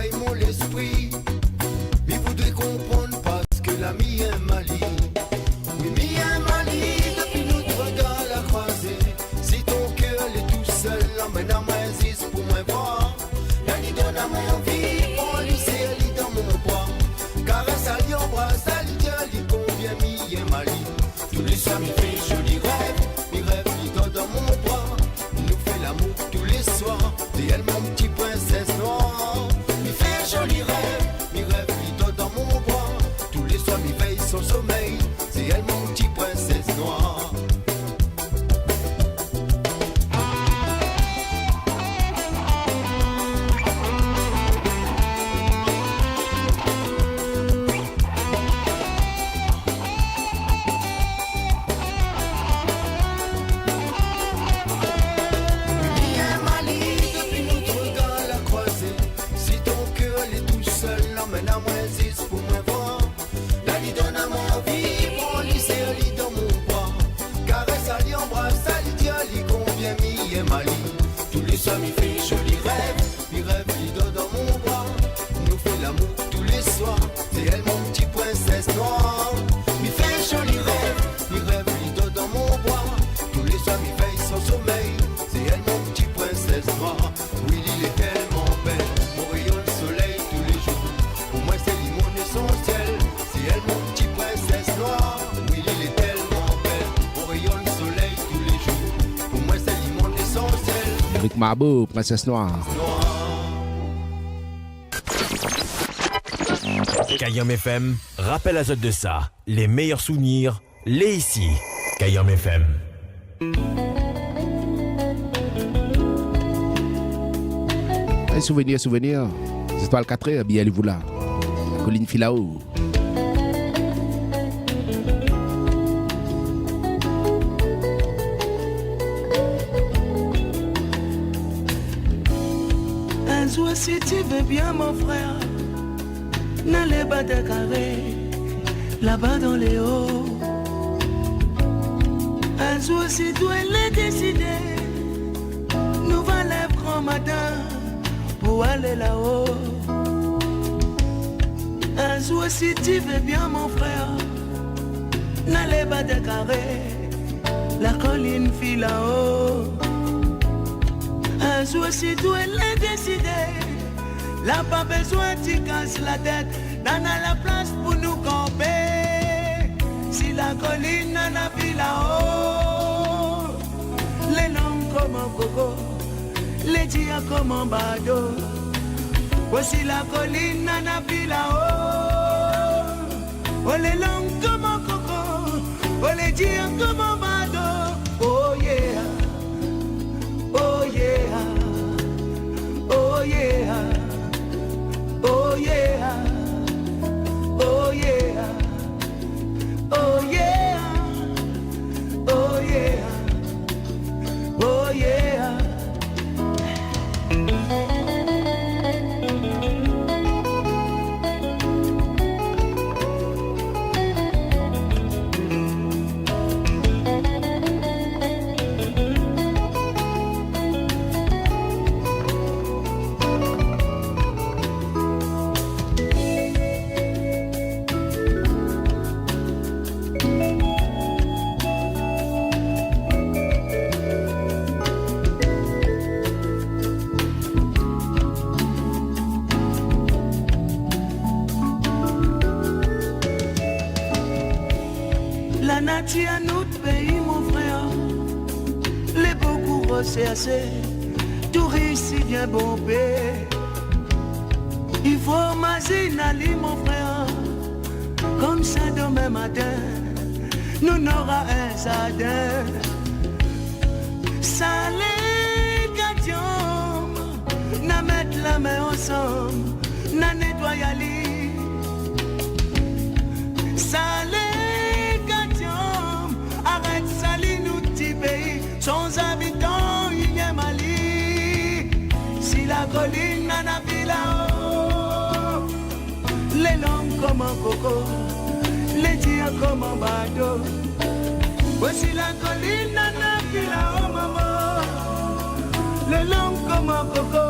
travaille mon esprit. Mais voudrais comprendre parce que la mienne est Mali. Oui, mienne Mali, depuis notre regard la croisée. Si ton cœur est tout seul, emmène à moi, existe pour moi voir. La lit donne à mon vie, mon lycée, elle lit dans mon bras. Caresse à lui, embrasse à lui, elle convient, mienne Mali. Tous les soirs, il fait joli rêve. Mes rêves, il donne dans mon bras. Il nous fait l'amour tous les soirs. C'est elle, mon petit princesse noire. Il fait joli rêve. Mes rêves, il donne dans mon bras. Tous les soirs, il veille son sommeil. C'est elle, mon petit princesse noire. Avec Mabo, princesse noire. Kayam FM, rappel à de ça. Les meilleurs souvenirs, les ici. Kayam FM. Hey, souvenir. C'est toi le 4, bien allez-vous là. La colline Filao. Un jour si tu veux bien mon frère, n'allez pas te carrer, là-bas dans les hauts. Un jour si tu es décidé, nous va lève grand matin pour aller là-haut. Un jour si tu veux bien mon frère, n'allez pas te carrer, la colline file là-haut. Un jour si tu es décidé, là pas besoin tu casses la tête, n'en a la place pour nous camper. Si la colline n'en a vu là-haut, les noms comme un coco, les dias comme un bado. Voici la colline n'en a vu là-haut, oh les noms comme un coco, oh les dias comme un bado. Oh yeah, oh yeah, oh yeah. Oh yeah, oh yeah, oh yeah, oh yeah, oh yeah. La nature à notre pays, mon frère, les beaucoup recherchés, touristes bien bombés. Il faut imaginer, mon frère, comme ça demain matin, nous n'aura un jardin. Ça les gardons, n'a mettre la main ensemble, n'a nettoyer l'île. Ça les gardons, arrête salir nous petit pays, sans habitants, il y a Mali. Si la colline n'en a vu là-haut, les langues comme un coco, les dias comme un bateau. Voici la colline n'en a vu là-haut, maman, les langues comme un coco,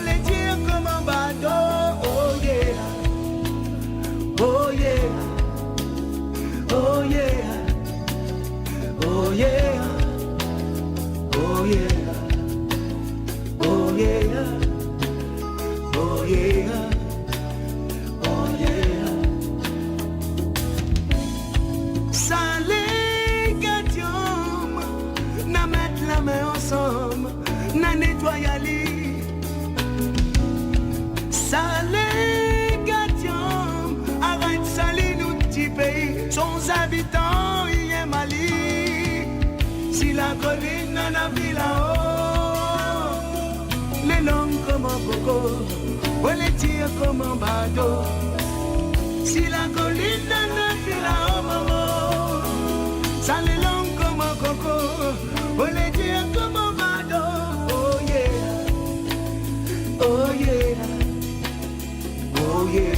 les dias comme un bateau. coco, on les tire comme un bateau. Si la colline ne fait la homme, ça les long comme un coco, on les tire comme un bateau. Oh yeah, oh yeah, oh yeah,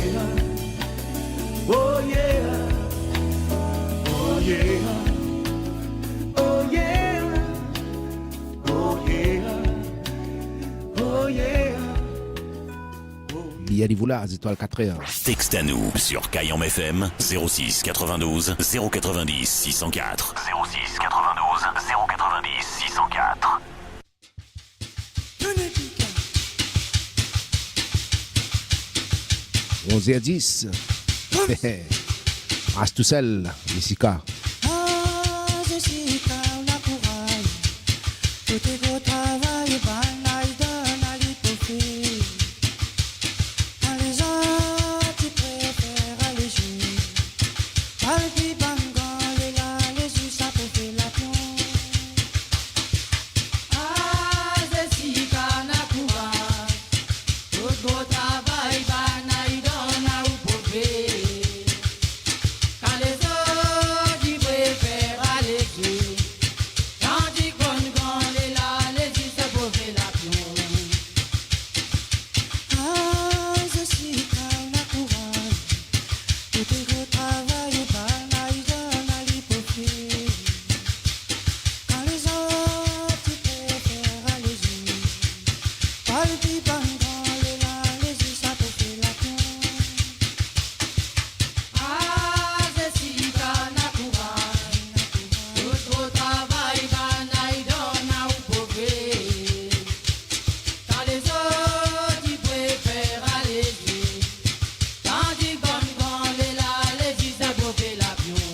oh yeah, oh yeah, oh yeah, oh yeah, oh yeah. Billet d'Ivoula, étoile 4h. Texte à nous sur Kayam FM 06 92 090 604. 06 92 090 604. 11h10. Astoussel, Jessica. Jessica, la courage. Tout est gros travail, banal, donne à l'hypocrite. Quand les autres, tu préfères alléger. Palpi, bangan, les là, les yeux, ça peut faire la pion. Jessica, la courage. Tout gros travail, banal, donne à l'hypocrite. Quand les autres, tu préfères alléger. Tandis qu'on les là, les yeux, ça peut faire la pion. Jessica, la courage. Tout est gros travail, banal, donne à l'hypocrite. Quand les autres, tu préfères alléger. Palpi, bangan, les là, les yeux, ça peut faire la pion. Jessica, la courage. Tout gros travail, banal, donne à l'hypocrite. Quand les autres, tu préfères alléger. Tandis qu'on les là, les yeux, ça peut faire la pion.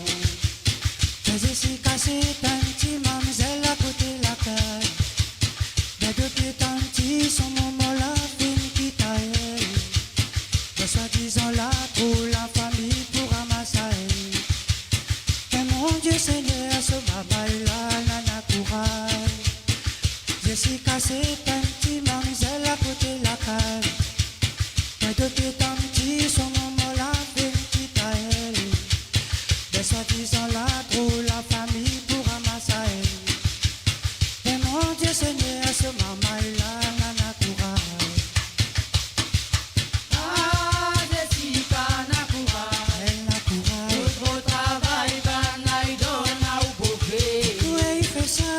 Jessica, c'est un petit mamzelle à côté la cage. Mais depuis tant petit, son maman la fin qui taille. De soi-disant là pour la famille, pour ramasser elle. Mais mon Dieu Seigneur, ce babaille là, nana courage. Jessica, c'est un petit mamzelle à côté la cage. Mais depuis tant petit, son maman la fin qui taille. De soi-disant là pour la famille, pour ramasser elle. Mais mon Dieu Seigneur, ce maman là, nana courage. Jessica, la courage. Elle n'a courage. Tout gros travail, banal, donne à l'hypocrite. Ouais, il fait ça.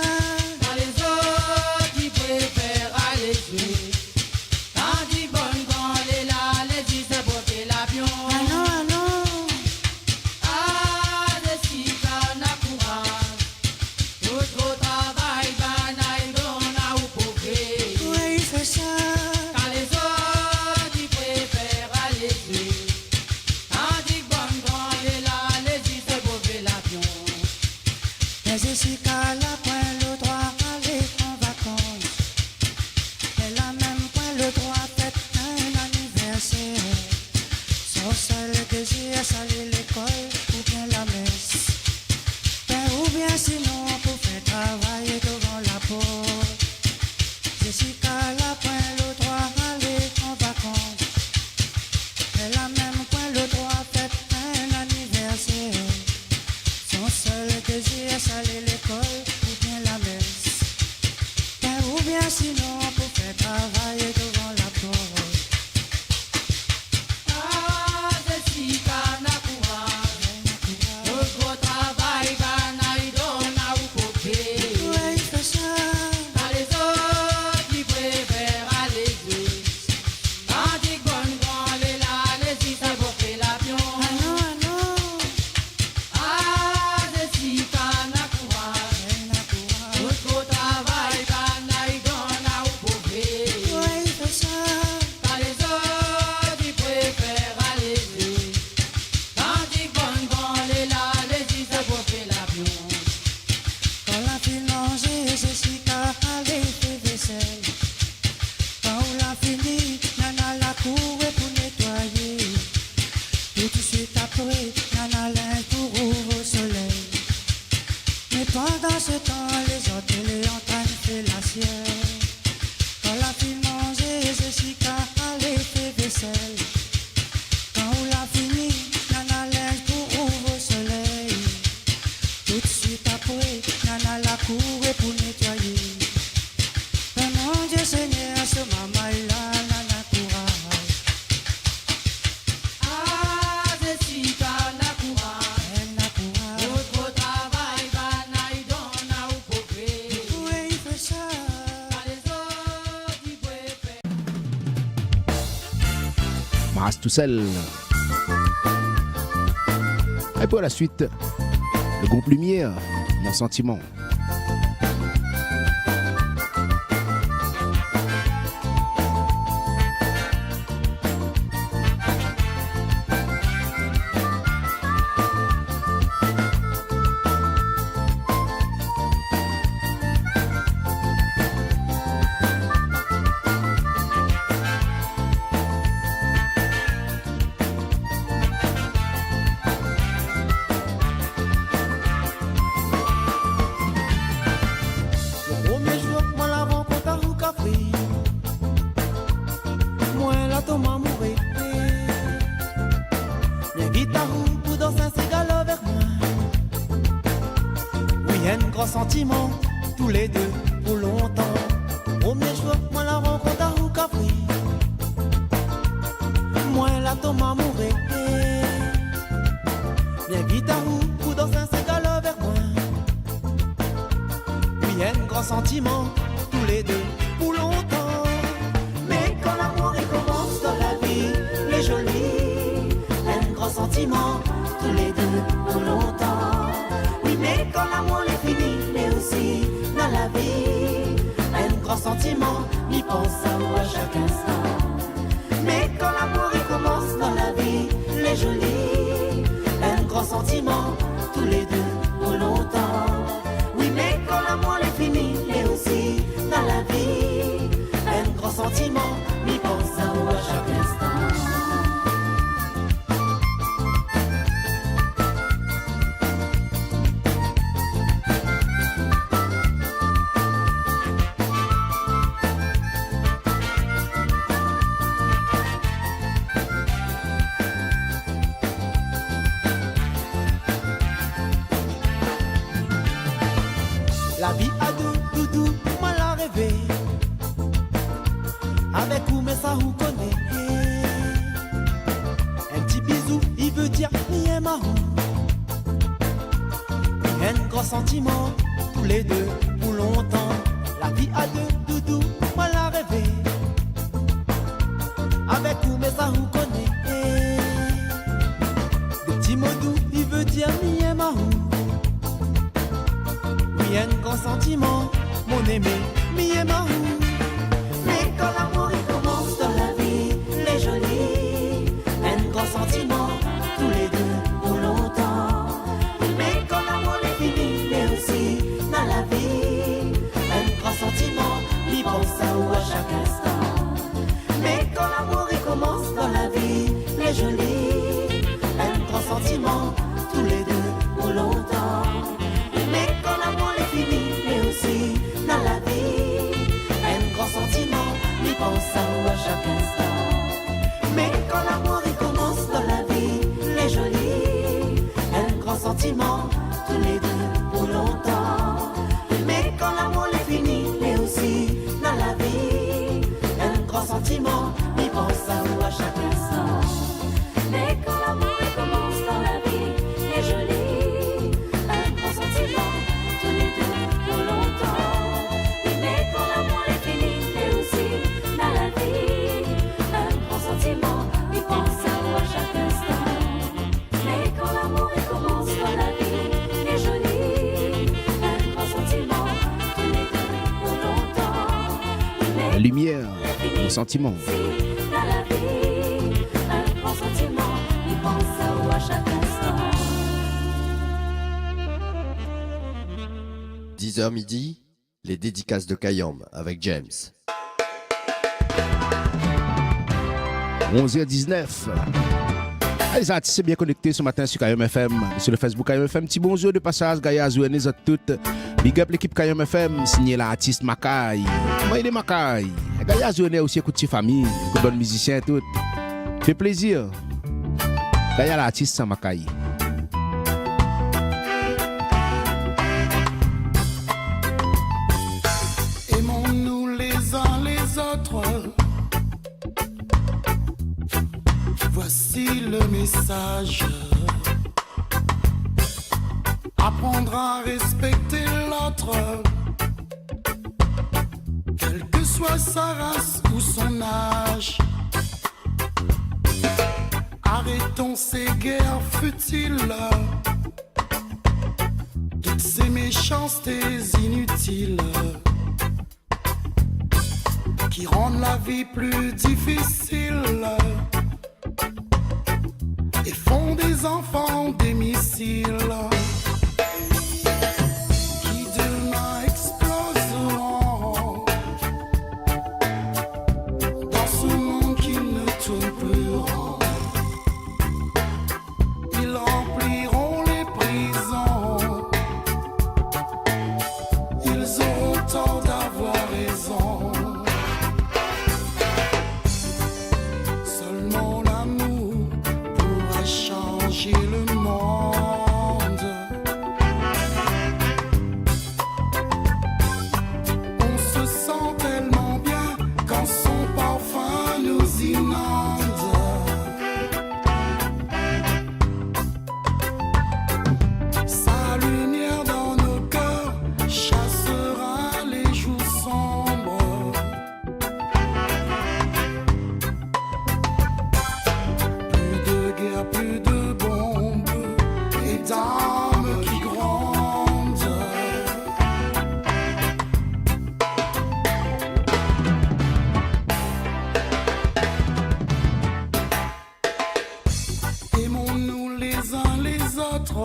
Quand les autres, tu préfères alléger. Tandis qu'on les là, les yeux, ça peut faire la pion. Ah non, ah non. Jessica, la courage. Tout gros travail, banal, donne à l'hypocrite. Ouais, il fait ça. Quand les autres, tu préfères alléger. Tandis qu'on les là, les yeux, ça peut faire la pion. Mais Jessica, la point le droit aller en vacances. Elle a même point le droit d'être un anniversaire. Son seul désir, salir l'école ou bien la messe. Ben, ou bien sinon, pour faire travailler devant la porte. Jessica, la point le droit aller en vacances. Elle a même point le droit d'être un anniversaire. Son seul désir, salir l'école ou bien la messe. Ben, ou bien sinon, pour faire travailler devant la porte. Jessica, la courage. Tout gros travail, banal, donne à l'hypocrite. Ouais, il fait ça. Quand les autres, tu préfères alléger. Tandis qu'on les là, les yeux, Maras tout seul. Et pour la suite, le groupe Lumière, Mon Sentiment. Sentiment, tous les deux pour longtemps. Premier jour, moi la rencontre à Houkafri. Moi la tombe à mourir. Bien vite à vous pour danser un ségalo vers moi. Oui, un grand sentiment, tous les deux pour longtemps. Mais quand l'amour il commence dans la vie, les jolis, un grand sentiment, tous les deux pour longtemps. Oui, mais quand l'amour est fini, mais aussi dans la vie, un grand sentiment, n'y pense à chaque instant. Mais quand l'amour il commence dans la vie, les jolis, un grand sentiment, tous les deux pour longtemps. Oui, mais quand l'amour est fini, mais aussi dans la vie, un grand sentiment, n'y pense à chaque instant. La vie a deux doudou, moi l'a rêvé. Avec où mais ça vous connaît. Un petit bisou, il veut dire ni un marron. Un grand sentiment, tous les deux pour longtemps. La vie a deux doudou, moi l'a rêvé. Avec où mais ça vous connaît. De petits mots doux, il veut dire ni un marron. Un grand sentiment, mon aimé, mi et marou. Mais quand l'amour il commence dans la vie, les jolis, un grand sentiment, tous les deux pour longtemps. Mais quand l'amour est fini, mais aussi dans la vie, un grand sentiment, il pense à chaque instant. Mais quand l'amour il commence dans la vie, les jolis, un grand sentiment, tous les deux pour longtemps. Mais quand l'amour est fini, mais aussi dans la vie, un grand sentiment, n'y pense à chaque instant. Mais quand l'amour il commence dans la vie, les jolis, un grand sentiment, tous les deux pour longtemps. Mais quand l'amour est fini, mais aussi dans la vie, un grand sentiment, n'y pense à chaque instant. Mais quand l'amour il commence dans la vie, les jolis, un grand sentiment, tous les deux pour longtemps. Mais quand l'amour est fini, mais aussi dans la vie, un grand sentiment, il pense à chaque instant. Mais quand l'amour il commence dans la vie, les jolis, un grand sentiment, tous les deux pour longtemps. Mais Lumière, Mon Sentiment. dans la vie, un grand sentiment, il pense à chaque instant. 10h midi, les dédicaces de Kayam avec James. 11h19. Les artistes sont bien connectés ce matin sur Kayam FM, sur le Facebook Kayam FM. Petit bonjour de passage, Gaïa Zoué, les autres toutes. Big up l'équipe Kayam FM, signé l'artiste Makai. Moi, il est Makai. Gaïa Zoué aussi écoute famille, écoute bon musicien tout. Fait plaisir. Gaïa l'artiste sans Makai. Aimons-nous les uns les autres. Voici le message. Apprendre à respecter l'autre, quelle que soit sa race ou son âge. peut-on ces guerres futiles, toutes ces méchancetés inutiles qui rendent la vie plus difficile et font des enfants des missiles qui demain exploseront dans ce monde qui ne tourne plus rond. Ils rempliront les prisons, ils auront tort d'avoir raison. Seulement l'amour pourra changer le monde. On se sent tellement bien quand son parfum nous inonde. Sa lumière dans nos cœurs chassera les jours sombres. Plus de guerre, plus de bombes et d'armes qui grondent. Aimons-nous les uns les autres.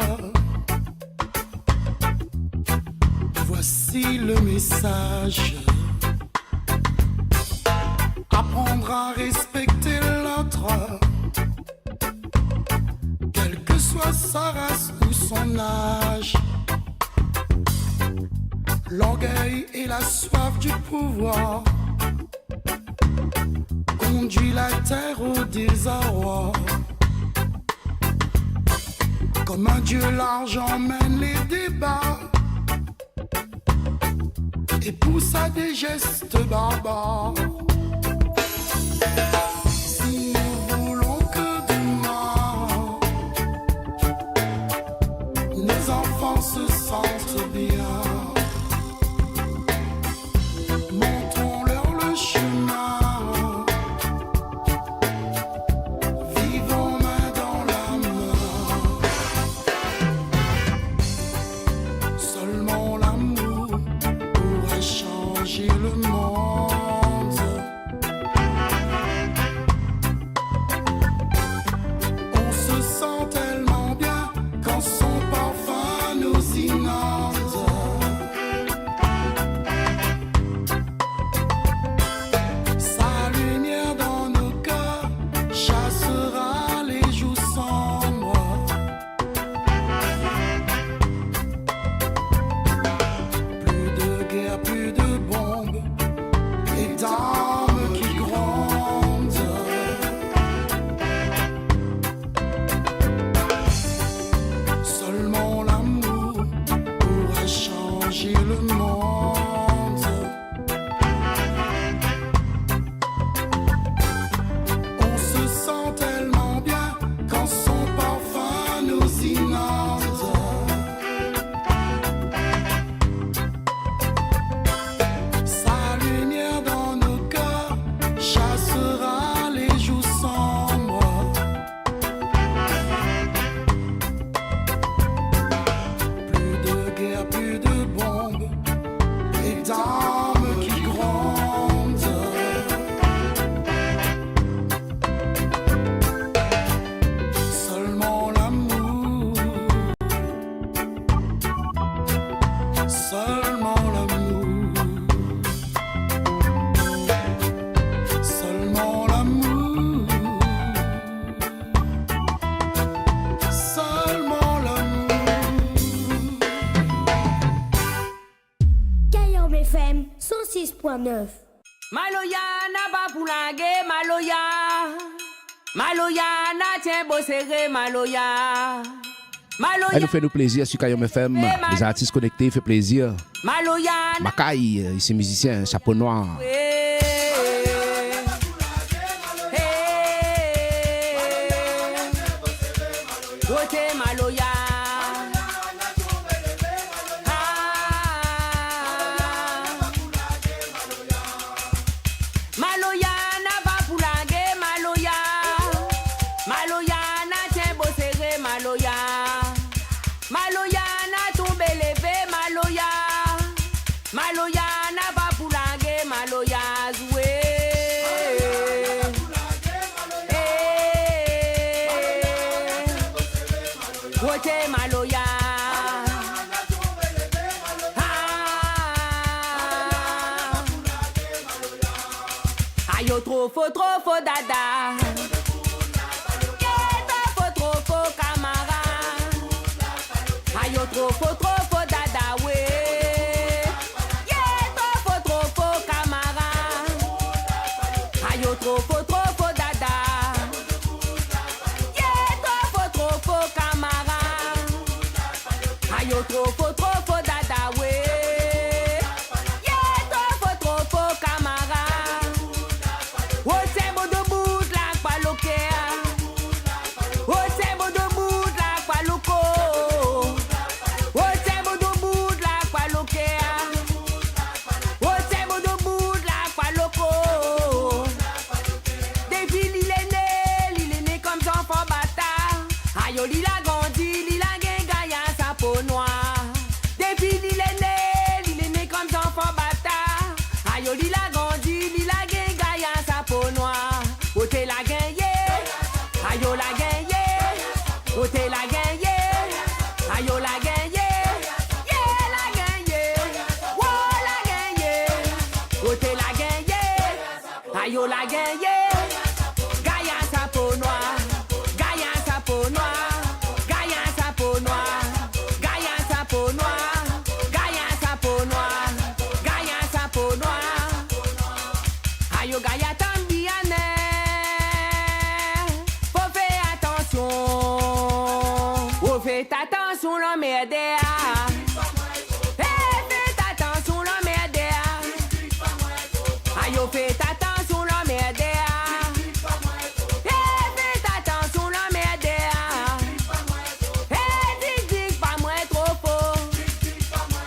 Voici le message. Apprendre à respecter l'autre, quelle que soit sa race ou son âge. L'orgueil et la soif du pouvoir conduit la terre au désarroi. Comme un dieu, l'argent mène les débats et pousse à des gestes barbares. Si nous voulons que demain nos enfants se sentent bien, montrons-leur le chemin, vivons main dans la main. Seulement l'amour pourra changer le monde. On se sent tellement bien quand son parfum nous inonde. Sa lumière dans nos cœurs chassera les jours sombres. Plus de guerre, plus de bombes et d'armes qui grondent. Seulement l'amour pourra changer le monde. On se sent tellement bien quand son parfum nous inonde. Sa lumière dans nos cœurs chassera les jours sombres. Plus de guerre, plus de bombes et d'armes qui grondent. Seulement l'amour, seulement l'amour, seulement l'amour, seulement l'amour. Kayom FM 106.9. Maloya na ba poulangue, Maloya. Maloya na tien bossere, Maloya. Elle nous fait nous plaisir sur Kayom FM. Les artistes connectés fait plaisir. Maloya na Makai, ici musicien, chapeau noir. Wote Maloya. Maloya na ba poulangue, Maloya. Maloya na Maloya. Maloya n'a tombé levé, Maloya. Maloya n'a pas poulangué, Maloya joué. Wote Maloya. Ayo trop faux dada. Trop faux camarade. Ayo trop faux dada we. Yeah, trop faux camarade. Ayo trop faux dada. Yeah, trop faux camarade. Ayo trop faux dada we. Yeah, trop faux camarade. Oh c'est beau de bout la palokea. Oh c'est beau de bout la paloko. Oh c'est beau de bout la palokea. Oh c'est beau de bout la paloko. Depuis l'île est né comme enfant bâtard. Ayo l'île a grandi, l'île a gagné sa peau noire. Depuis l'île est né comme enfant bâtard. Ayo l'île a grandi, l'île a gagné sa peau noire. Oh t'es la gagné, ayo la gagné. Oh t'es la gagné, ayo la gagné. Yeah la gagné, oh la gagné. Oh t'es la gagné, ayo la gagné. Gaïa sa peau noire, Gaïa sa peau noire, Gaïa sa peau noire, Gaïa sa peau noire, Gaïa sa peau noire, Gaïa sa peau noire. Ayo Gaïa tambiane, faut faire attention. Oh faites attention l'homme est derrière. Faites attention l'homme est derrière. Ayo faites attention l'homme est derrière. Faites attention l'homme est derrière. Dis pas moi trop faux. Dis pas moi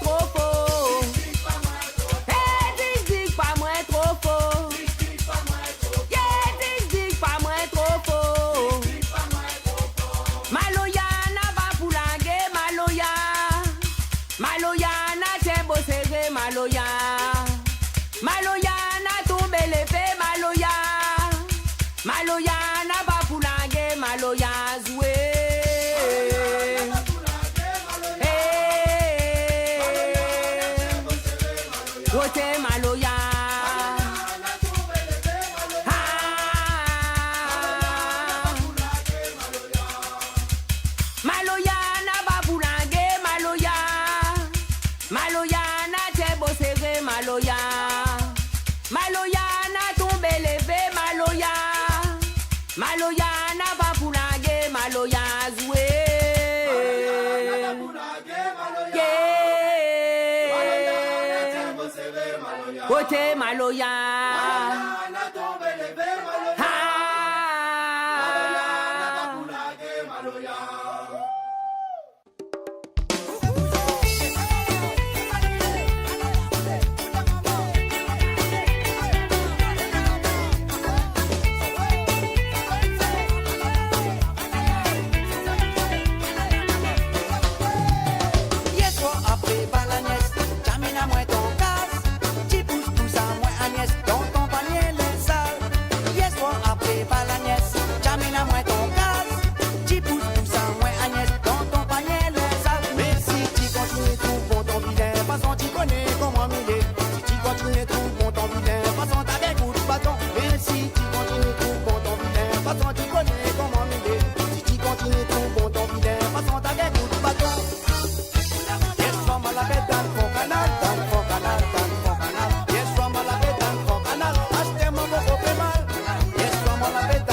trop faux. Dis pas moi trop faux. Dis pas moi trop faux. Maloya n'a pas poulangué, Maloya. Maloya n'a t'es beau serré, Maloya. Maloya n'a tombé les faits, Maloya. Maloya n'a pas poulangué, Maloya joué. Oh t'es Maloya. Maloya n'a pas poulangué, Maloya. Maloya n'a t'es beau serré, Maloya. Maloya n'a tombé levé, Maloya. Maloya n'a pas poulangué, Maloya joué. Yeah. Côté Maloya. Yes, toi après par la nièce, termine à moi ton casse. Tu pousses tout à moi Agnès, dans ton panier les sales. Yes, toi après par la nièce, termine à moi ton casse. Tu pousses tout à moi Agnès, dans ton panier les sales. Mais si tu continues tout bon ton vilain, façon tu connais comment m'aider. Si tu continues tout bon ton vilain, façon t'as des coups de bâton. Mais si tu continues tout bon ton vilain, façon tu connais comment m'aider. Si tu continues tout bon ton vilain, façon t'as des coups de bâton. Yes, from la bête dans le fond canal, dans le fond canal, dans le fond canal. Yes, from la bête dans le fond canal, achetez-moi mon beau mal. Yes, from la bête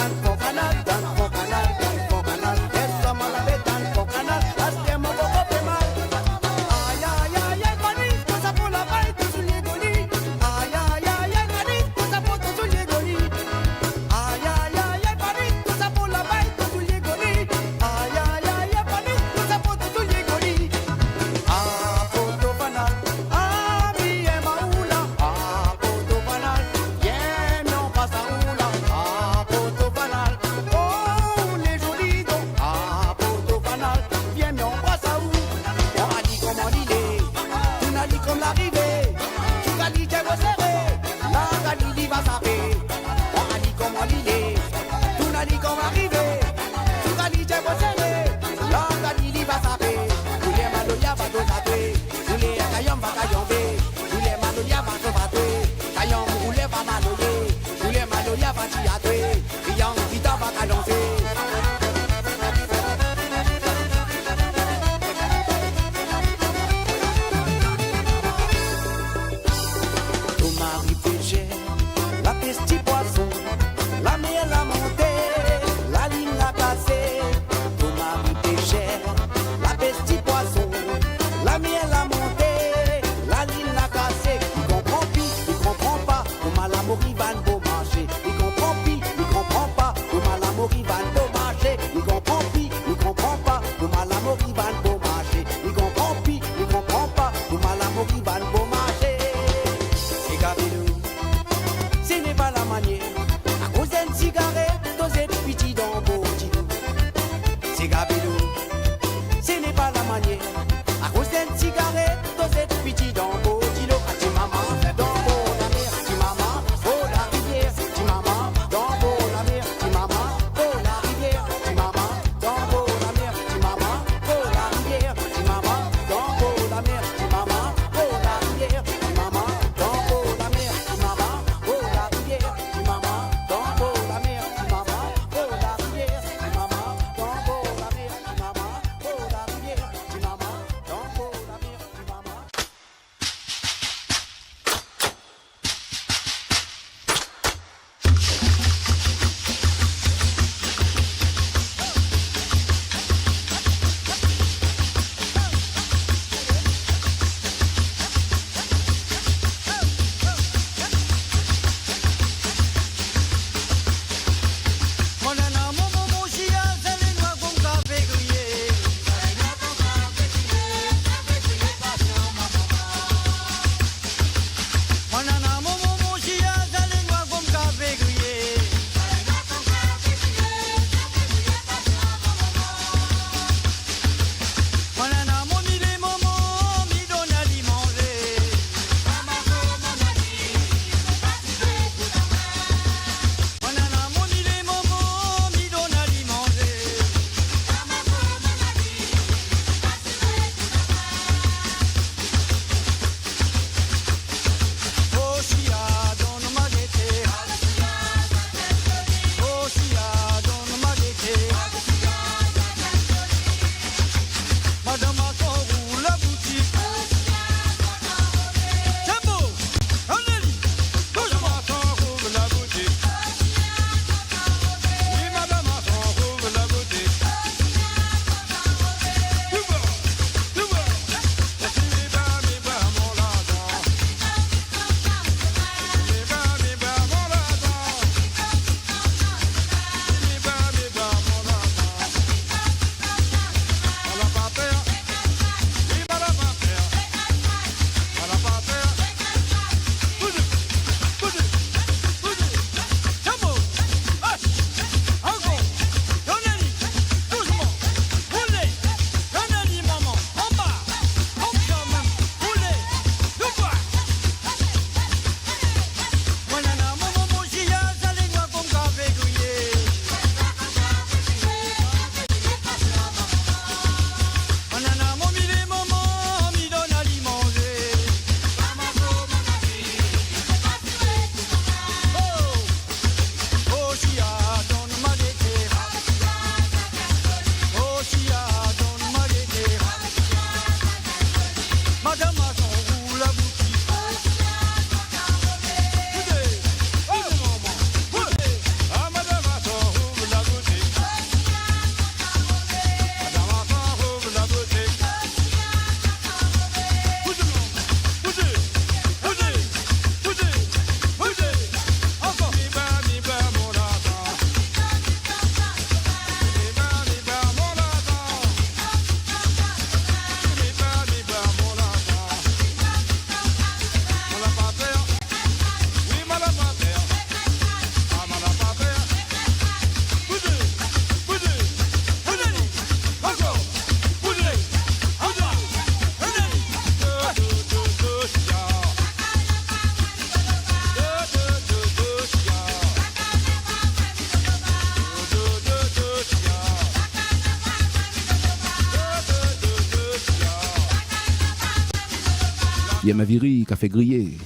Pierre Maviri, Café Grillé.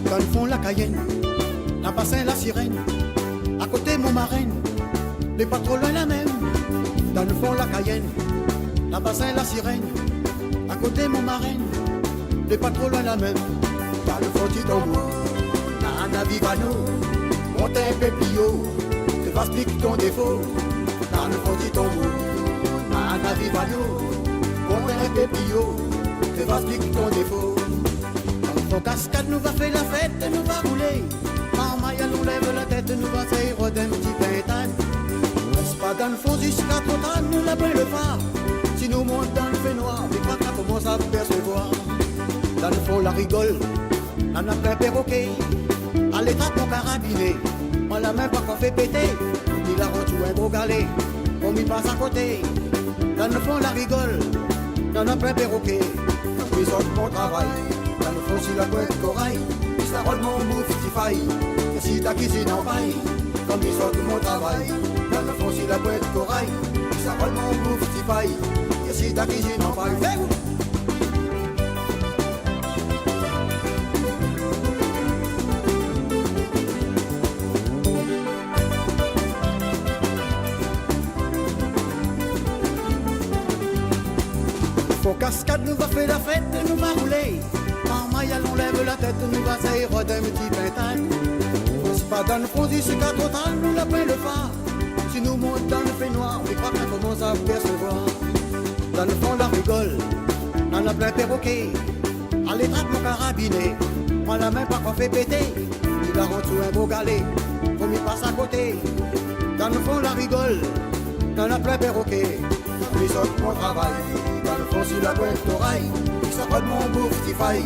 Dans le fond, la Cayenne, la bassin, la sirène, à côté, mon marraine, les pas trop loin la même. Dans le fond, la Cayenne, la bassin, la sirène, à côté, mon marraine, les pas trop loin la même. Dans le fond, du tambour, la Anna Vivano, monte un pépillot, te va expliquer ton défaut. Dans le fond, du tambour, la Anna Vivano, monte un pépillot, te va expliquer ton défaut. Ton cascade nous va faire la fête, nous va rouler. Marmaille nous lève la tête, nous va faire d'un petit pintane. Reste pas dans le fond jusqu'à total, nous la le phare. Si nous monte dans le fait noir, les pas commence à percevoir. Dans le fond la rigole, on a plein perroquet. À l'état mon carabiné, on l'a même pas qu'on fait péter. Il a rendu un gros galet, on m'y passe à côté. Dans le fond la rigole, on a plein perroquet. Ils ont mon travail. Dans le fond, si la boîte corail, ça roule mon bouffe, si faille. Et si ta cuisine en paille, comme ils sortent de mon travail. Dans le fond, si la boîte corail, ça roule mon bouffe, si faille. Et si ta cuisine en paille. Faut cascade, nous va faire la fête, nous va rouler. Marmaille, on lève la tête, nous va s'aérer d'un petit pintane. C'est pas dans le fond du sucre total, nous la le phare. Si nous monte dans le fait noir, les croix commencent à percevoir. Dans le fond, la rigole, on a plein perroquet. À l'étrape, mon carabiné, on la main pas qu'on fait péter. Il a rendu un beau galet, faut m'y passe à côté. Dans le fond, la rigole, on a plein perroquet. Ils sortent mon travail. Dans le fond, si la boîte d'oreille, ça roule mon bouffe qui faille.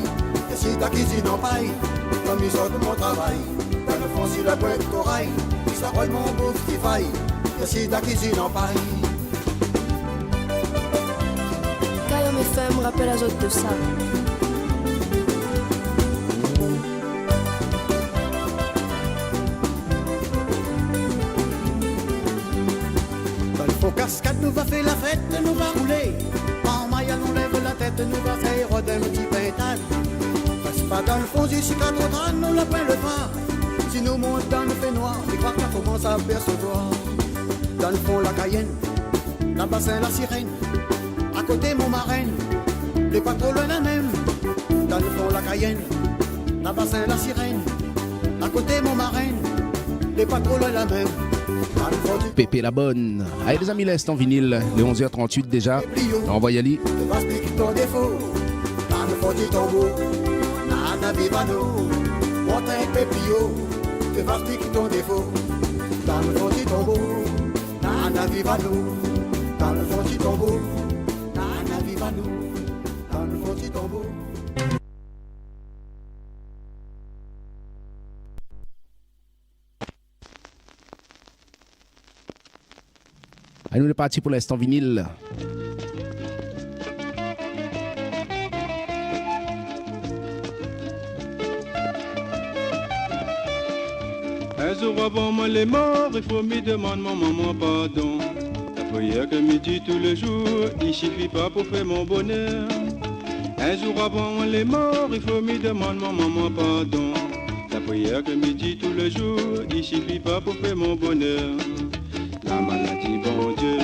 Et si ta cuisine en paille, comme ils sortent mon travail. Dans le fond, si la boîte d'oreille, ça roule mon bouffe qui faille. Et si ta cuisine en paille. Kayam FM rappelle à autres de ça. Dans le fond, cascade, nous va faire la fête, nous va rouler. On lève la tête, nous va faire d'un petit pintane. Passe pas dans le fond du sucre total, nous la le phare. Si nous monte dans le fait noir, les croix commencent à percevoir. Dans le fond la Cayenne, la bassin la sirène, à côté mon marraine, les pas trop loin la même. Dans le fond la Cayenne, la bassin la sirène, à côté mon marraine, les pas trop loin la même. Pépé la bonne. Allez les amis, l'instant vinyle, les 11h38 déjà. On va y aller. Tu vas expliquer ton défaut. Dans le fond du tombeau, Anna Vivano, monte un pépillot. Tu vas expliquer ton défaut. Dans le fond du tombeau, Anna Vivano. Dans le fond du tombeau, Anna Vivano. Dans le fond du tombeau. Allez, nous est parti pour l'instant vinyle. Un jour avant moi les morts, il faut me demander mon maman pardon. La prière que me dit tous les jours, il suffit pas pour faire mon bonheur. Un jour avant moi les morts, il faut me demander mon maman pardon. La prière que me dit tous les jours, il suffit pas pour faire mon bonheur. La maladie, bon Dieu,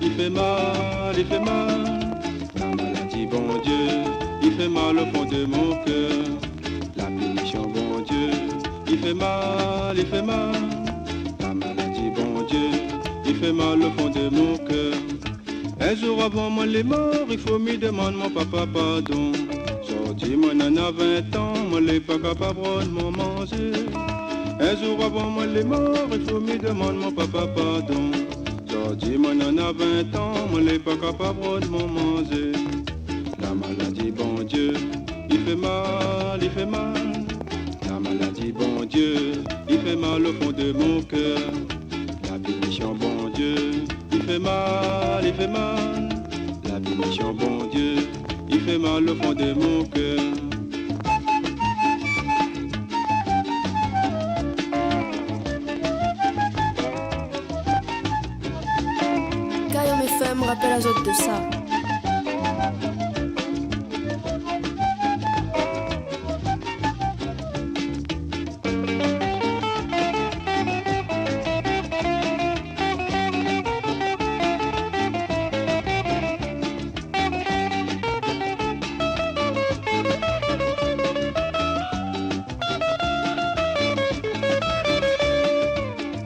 il fait mal, il fait mal. La maladie, bon Dieu, il fait mal au fond de mon cœur. La punition, bon Dieu, il fait mal, il fait mal. La maladie, bon Dieu, il fait mal au fond de mon cœur. Un jour avant moi les morts, il faut me demander mon papa pardon. Sorti, moi n'en a 20 ans, moi l'ai pas capable de m'en manger. Un jour avant moi les morts, il faut me demander mon papa pardon. Sorti, moi n'en a 20 ans, moi l'ai pas capable de m'en manger. La maladie, bon Dieu, il fait mal, il fait mal. La maladie, bon Dieu, il fait mal au fond de mon cœur. La punition, bon Dieu, il fait mal, il fait mal. La punition, bon Dieu, il fait mal au fond de mon cœur. FM rappelle à autres de ça.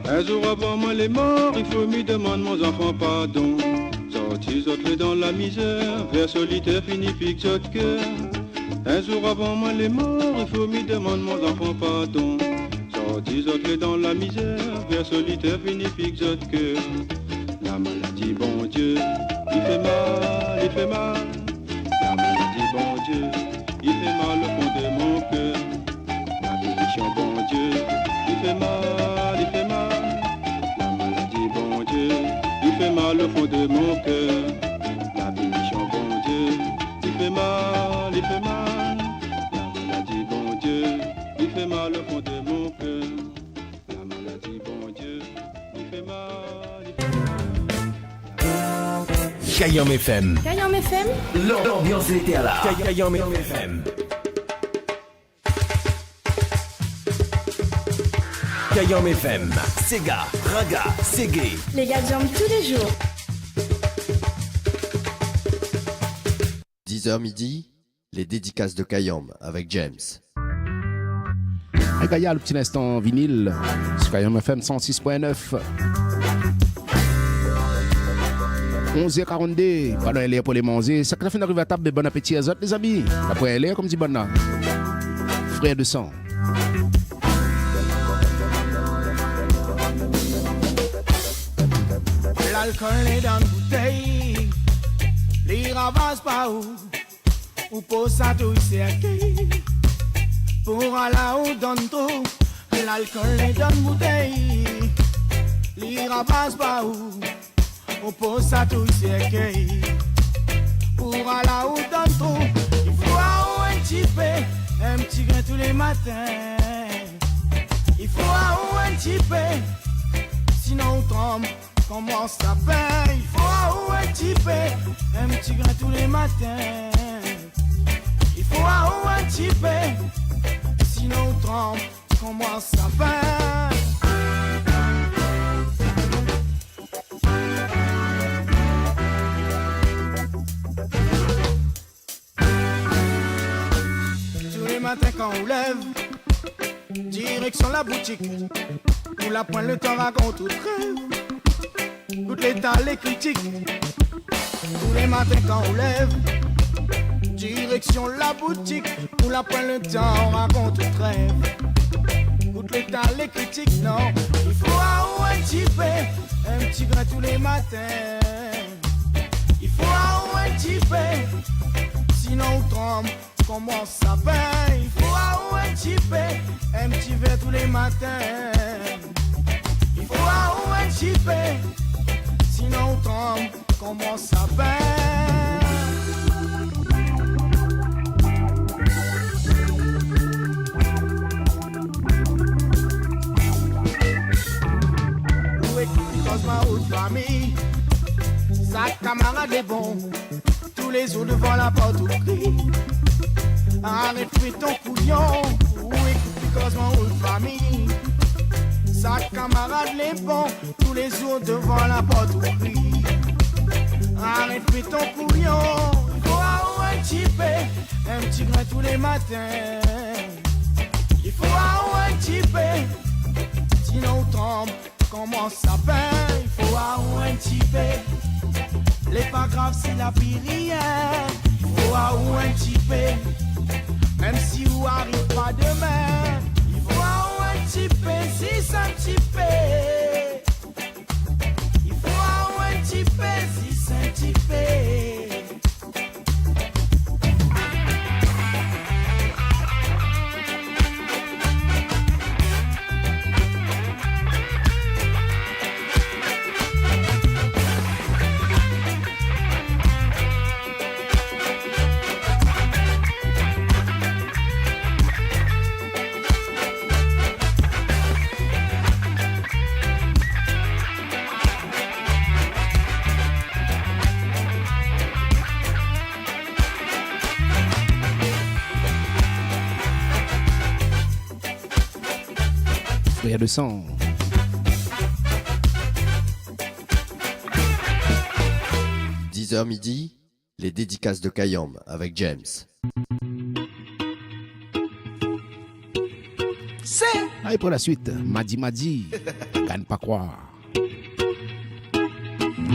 Un jour avant moi les morts, il faut m'y demander mon enfant pardon. Sortis autres dans la misère, vers solitaire fini pique votre cœur. Un jour avant moi les morts, il faut m'y demander mon enfant pardon. Sortis autres dans la misère, vers solitaire fini pique votre cœur. La maladie, bon Dieu, il fait mal, il fait mal. La maladie, bon Dieu, il fait mal au fond de mon cœur. La bénédiction, bon Dieu, il fait mal, il fait mal. Il fait mal au fond de mon cœur. La bénédiction, bon Dieu, il fait mal, il fait mal. La maladie, bon Dieu, il fait mal au fond de mon cœur. La maladie, bon Dieu, il fait mal, il fait mal. Kayam FM. Kayam FM. L'ambiance était à la Kayam FM. Kayam FM, Sega, Raga, Ségué. Les gars jambent tous les jours. 10h midi, les dédicaces de Kayam avec James. Un gars, le petit instant vinyle sur Kayam FM 106.9. 11h42, pas loin l'air pour les manger. Ça fait arriver à table, bon appétit à autres, les amis. Après l'air, comme dit Bonna. Frère de sang. L'alcool est dans une bouteille, les ravages pas ou pour ça tout c'est pour aller où donne tout. L'alcool est dans une bouteille, les ravages pas ou pour ça tout c'est pour aller où donne tout. Il faut avoir un petit grain tous les matins. Il faut avoir un petit peu, sinon on tombe. Comment ça fait? Il faut avoir un petit grain tous les matins. Il faut avoir un petit peu, sinon on trempe. Comment ça fait? Tous les matins quand on lève, direction la boutique, on la pointe le temps raconte tout crève. Toutes les tas, les critiques. Tous les matins quand on lève, direction la boutique. Pour la prendre le temps, on raconte tout trêve. Toutes les tas, les critiques, non. Il faut avoir un petit grain tous les matins. Il faut avoir un petit peu, sinon on tombe. Comment ça fait? Il faut avoir un petit verre tous les matins. Il faut avoir un petit peu, sinon on tombe. Comment ça fait? Oui, because ma haute famille, sa camarade est bon. Tous les jours devant la porte au cri. Arrête, fais ton couillon. Oui, because ma haute famille, sa camarade les bons, tous les jours devant la porte au cri. Arrête, fais ton couillon. Il faut avoir un petit grain tous les matins. Il faut avoir un petit peu, sinon on tombe. Comment ça fait? Il faut avoir un petit peu. Les pas grave, c'est la pire rien. Il faut avoir un petit peu, même si vous arrive pas demain. Il faut avoir un petit peu, si c'est un petit peu. Il faut avoir un petit peu, si c'est un petit peu. Frère de sang. « 10h midi, les dédicaces de Kayam avec James. Allez pour la suite, Madi, gagne pas croire.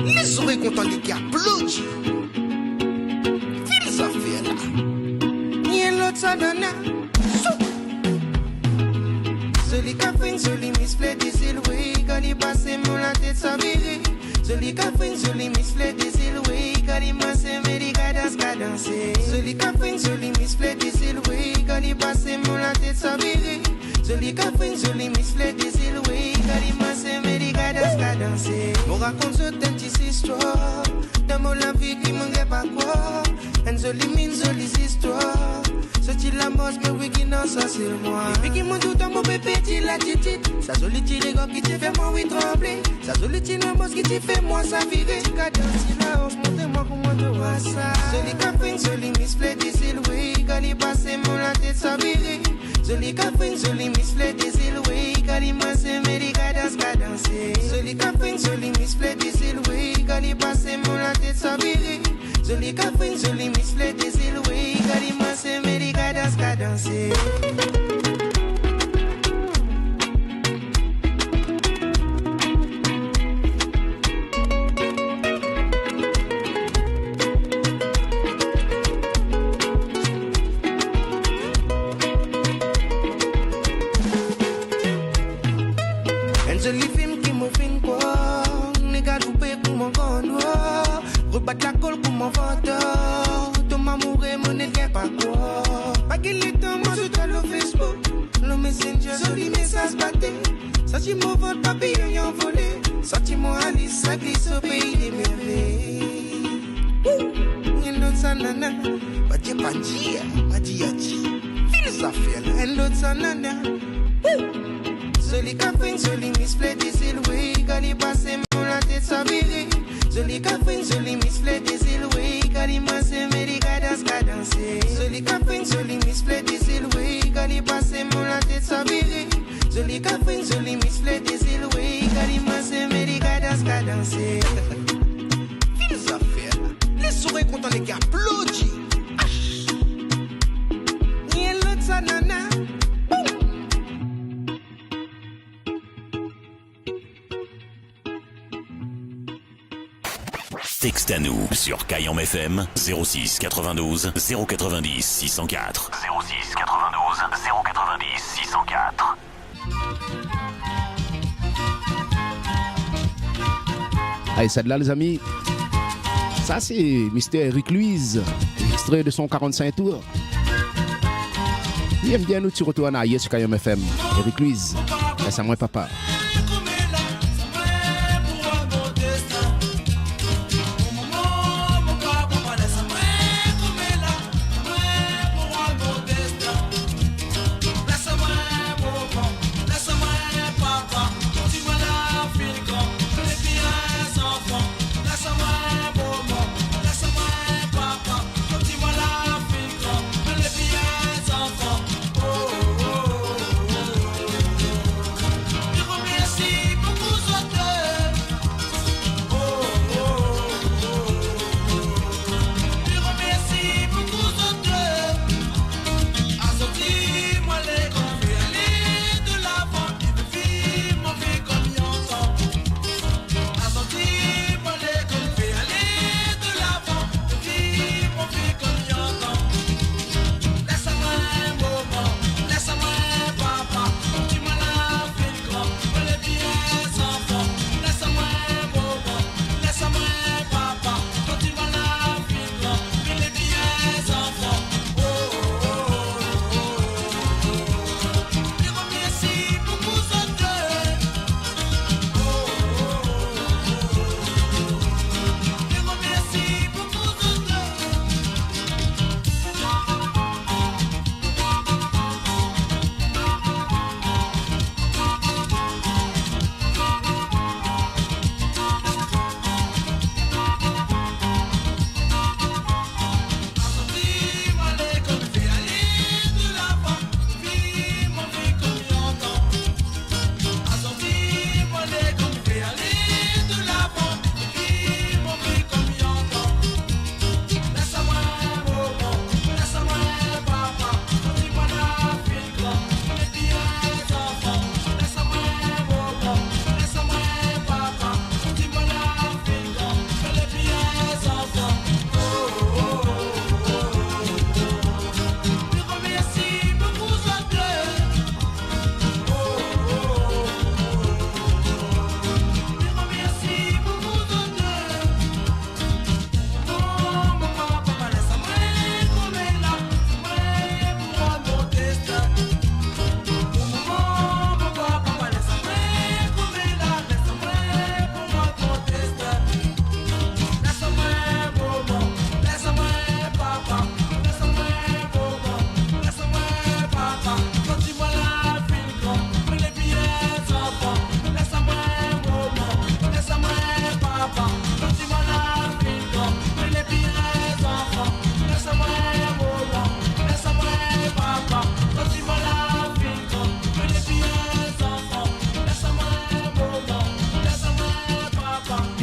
Les oreilles contents les qui applaudissent. Fils affaires là. Ni l'autre ça donne. Celui qui a fait une jolie misflé des îles, oui, quand il passe mon la tête ça viré. Celui qui a fait une jolie misflé des îles, oui, quand il masse mes rigadas cadencé. Celui qui a fait une jolie misflé des îles, oui, quand il passe mon la tête ça viré. Celui qui a fait une jolie misflé des îles, oui, quand il masse mes rigadas cadencé. On raconte cette petite histoire, dans mon la vie qui manquait pas quoi. Une jolie histoire. C'est-il la moche, mais oui, qui non, ça c'est moi. Et puis qui m'ont tout dans mon bébé, il a dit, ça jolie tiré qui te fait moi, oui, trembler. Ça jolie tiré la moche qui te fait moi, ça virer. Cadence, il a hausse, montrez-moi comment tu vois ça. Jolie café, jolie misflé, des îles, oui, quand il passe mon la tête, ça virer. Jolie café, jolie misflé, des îles, oui, quand il masse mes rigadas cadencé. Jolie café, jolie misflé, des îles, oui, quand il passe mon la tête, ça virer. Jolie café, jolie misflé, des îles, oui, quand il masse mes rigadas cadencé. Jolie film qui me fait quoi? N'est qu'à louper pour mon condo. Rebattre la colle pour mon venteur. Ton amour et mon n'est pas quoi. Pas qu'il est temps, moi je dois le Facebook. Le messenger, joli message batté. Sorti mon vol, papillon y envolé. Sorti mon Alice, ça glisse au pays des merveilles. Y'en d'autres ça nana. Badi badi, badi yadi. Fils affaires, y'en d'autres ça nana. Joli café, joli misflé des îles, oui, quand il passe mon la tête ça viré. Joli café, joli misflé des îles, oui, quand il masse mes rigadas cadencé. Joli café, joli misflé des îles, oui, quand il passe mon la tête ça viré. Joli café, joli misflé des îles, oui, quand il masse mes rigadas cadencé. Fils affaires, les oreilles contents les qui applaudissent. Ni l'autre ça nana. Texte à nous sur Kayam FM 06 92 090 604. 06 92 090 604. Allez, ça de là, les amis. Ça, c'est Mr. Eric Louise, extrait de son 45 tours. Il aime bien nous tirer retour en arrière sur Kayam FM. Eric Louise, c'est moi, papa. Oh,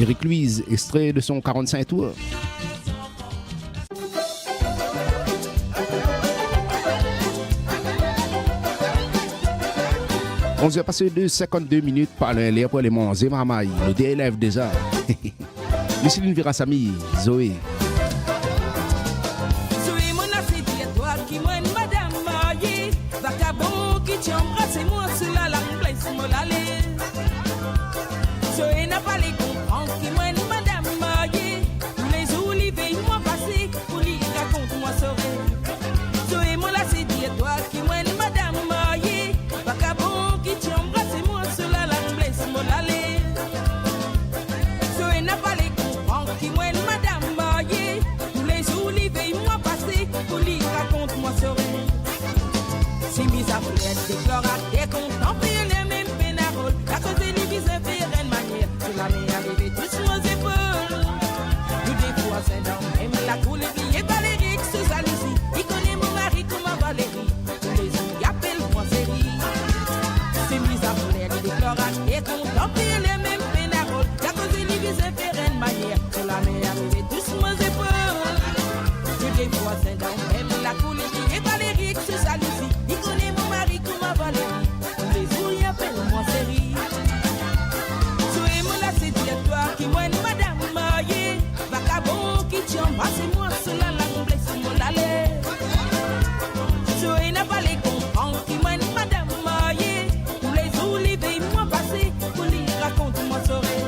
Eric Louise, extrait de son 45 tours. On s'est passé de 52 minutes par l'air pour les manger mamaï, le DLF déjà. Micheline Virasami, Zoé. Zoé, mon assidi, toi qui m'aime, madame mariée. Vagabond qui t'embrasse, moi sur la langue, place mon allée. Zoé n'a pas les comprendre qui m'aime, madame mariée. Tous les olives, ils m'ont passé, pour lui raconte-moi soirée. Zoé, mon assidi, toi qui m'aime, madame mariée. Vagabond qui t'embrasse, moi sur la langue, place mon allée. Zoé n'a pas les comprendre qui m'aime, madame mariée. Tous les olives, ils m'ont passé, pour lui raconte-moi soirée. Si mis à fleur, déclare à des contemporains les mêmes pénaroles. La cause des livres, c'est faire une manière. C'est la main arrivée tous nos épaules. Nous des fois, c'est dans même la coule et Valérie, sous Alicie. Il connaît mon mari comme ma Valérie. Tous les jours, il appelle moi série. Si mis à fleur, déclare à des contemporains les mêmes pénaroles. La cause des livres, c'est faire une manière. C'est la main arrivée tous nos épaules. Nous des fois, c'est dans même la coule et Valérie, sous Alicie. Il connaît mon mari comme ma Valérie. Tous les jours, il appelle moi série. Zoé, mon là, c'est dire toi qui m'aime, madame mariée. Vagabond qui t'embrasse, moi sur la langue, blesse mon allée. Zoé n'a pas les comprendre qui m'aime, madame mariée. Tous les olives, ils m'ont passé, pour lui raconte-moi soirée.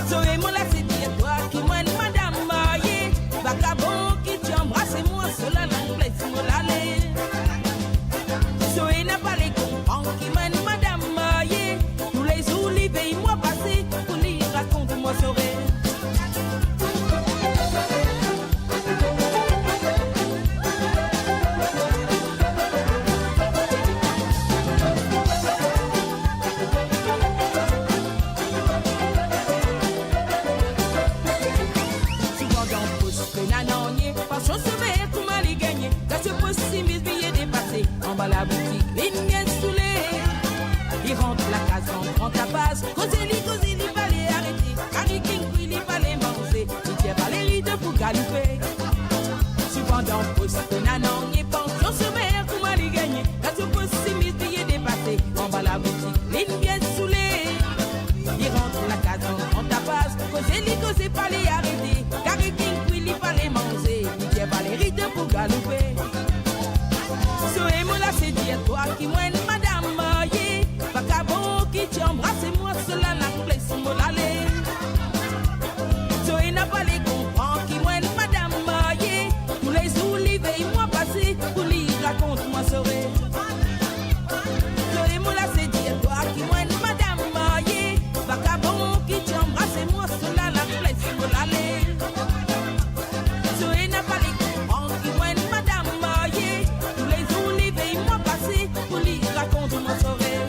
Zoé, mon là, c'est dire toi qui m'aime, madame mariée. Vagabond qui t'embrasse, moi sur la langue, blesse mon allée. Zoé n'a pas les comprendre qui mène madame mariée. Tous les olives, ils m'ont passé, pour lui raconte-moi soirée. Souvent dans poste nananier, pension sauver pour m'aller gagner. Dans ce poste, 6 000 billets dépassés. En bas la boutique, les miennes saoulées. Il rentre la case, on prend ta passe. Coseli, fallait arrêter. Harry King, puis il fallait manger. Il tient pas les rides pour galoper. Souvent dans le poste, nananier, pension sauver pour m'aller gagner. Dans ce poste, 6 000 billets dépassés. En bas la boutique, les miennes saoulées. Il rentre la case, on prend ta passe. Coseli, fallait arrêter. Harry King, puis il fallait manger. Il tient pas les rides pour galoper. Zoé, mon là, c'est dire toi qui m'aime, madame mariée. Vagabond qui t'embrasse, moi sur la langue, blesse mon allée. Zoé n'a pas les comprendre qui m'aime, madame mariée. Tous les olives, ils m'ont passé, pour lui raconte-moi soirée. Zoé, mon là, c'est dire toi qui m'aime, madame mariée. Vagabond qui t'embrasse, moi sur la langue, blesse mon allée. Zoé n'a pas les comprendre qui m'aime, madame mariée. Tous les olives, ils m'ont passé, pour lui raconte-moi soirée.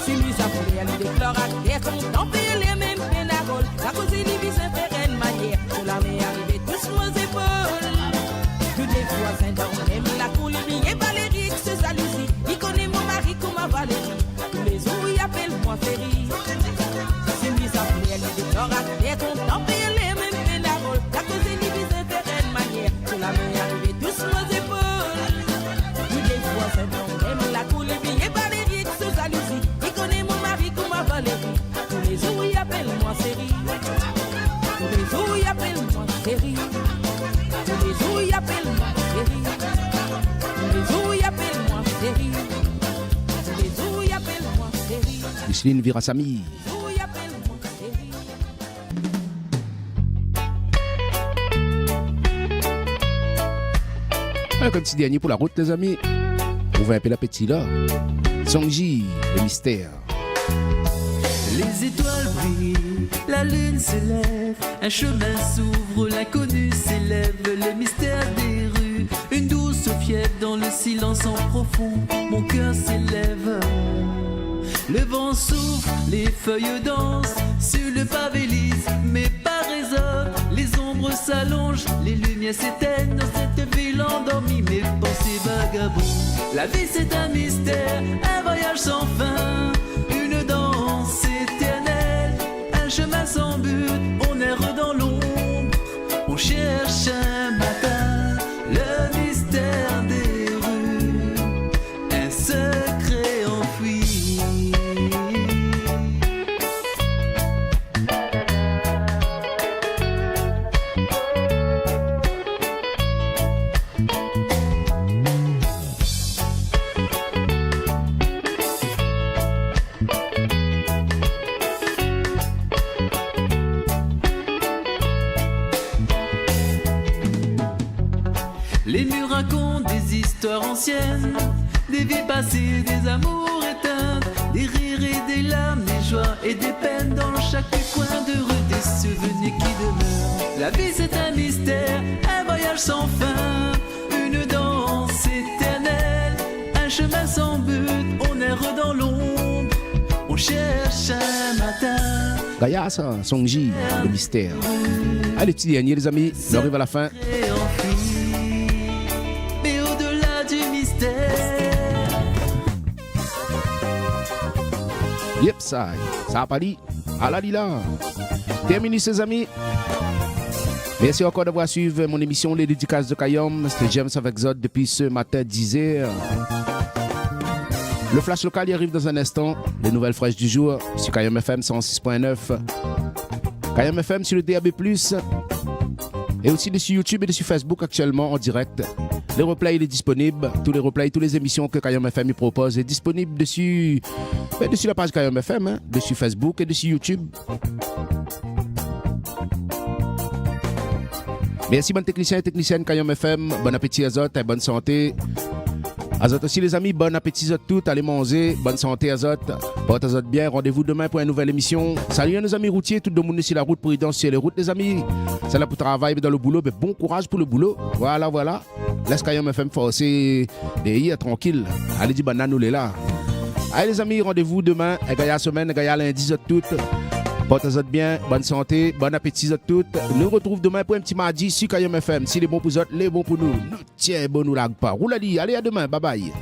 Si nous avons elle déclare à terre, contempler les mêmes pénaroles. La cause des livres, c'est faire une manière. Sur la main arrivée tous nos épaules. Tous les voisins dans même la coule, et Valérie, ce Alicie. Il connaît mon mari comme ma Valérie. Tous les jours, il appelle moi Ferry. Si nous avons elle déclare à terre, contempler les mêmes pénaroles. La cause des livres, c'est faire une manière. Sur la main arrivée tous nos épaules. Tous les voisins dans même la coule, et Valérie, ce Alicie. Il connaît mon mari comme ma Valérie. Tous les jours, il appelle moi série. Tous les jours, il appelle moi série. Tous les jours, il appelle moi série. Tous les jours, il appelle moi série. Tous les jours, il appelle moi série. Micheline Virasami. Tous les jours, il appelle moi série. Un petit dernier pour la route, les amis. On va un peu l'appétit là. Songji, le mystère. Les étoiles brillent, la lune s'élève, un chemin s'ouvre, l'inconnu s'élève, les mystères des rues, une douce fièvre dans le silence en profond, mon cœur s'élève. Le vent souffle, les feuilles dansent, sur le pavé lisse, mes pas résonnent, les ombres s'allongent, les lumières s'éteignent dans cette ville endormie, mes pensées vagabondent. La vie c'est un mystère, un voyage sans fin, une danse éternelle, un chemin sans but, on erre dans l'ombre, on cherche un matin le mystère des rues, un secret enfoui. Les murs racontent des histoires anciennes, des vies passées, des amours éteints, des rires et des larmes, des joies et des peines, dans chaque coin de rue, des souvenirs qui demeurent. La vie c'est un mystère, un voyage sans fin, une danse éternelle, un chemin sans but, on erre dans l'ombre, on cherche un matin. Gaïa, ça, Songji, le mystère. Allez, petit dernier, les amis, on arrive à la fin. Yep, ça a pas dit. Alalila. Terminé, ses amis. Merci encore d'avoir suivi mon émission Les Dédicaces de Kayom. C'était James avec Zod depuis ce matin 10h. Le flash local y arrive dans un instant. Les nouvelles fraîches du jour sur Kayom FM 106.9. Kayom FM sur le DAB+. Et aussi sur YouTube et sur Facebook actuellement en direct. Le replay il est disponible. Tous les replays, toutes les émissions que Kayom FM y propose est disponible dessus la page Kayom FM, hein, dessus Facebook et dessus YouTube. Merci bon technicien et technicienne Kayom FM. Bon appétit Azot et bonne santé. Azot aussi les amis, bon appétit Azot tout, allez manger, bonne santé Azot. Porte Azot bien, rendez-vous demain pour une nouvelle émission. Salut à nos amis routiers, tout le monde sur la route, prudence sur les routes les amis. C'est là pour travailler dans le boulot, mais bon courage pour le boulot. Voilà. Laisse Kayom FM forcer des tranquille. Allez dis banane nous les là. Allez les amis, rendez-vous demain, Gaïa semaine, Gaïa lundi Azot tout. Porte Azot bien, bonne santé, bon appétit Azot tout. Nous retrouvons demain pour un petit mardi sur Kayom FM. Si les bons pour Azot, les bons pour nous. Nous tiens bon nous lag pas. Roulali, allez à demain, bye bye.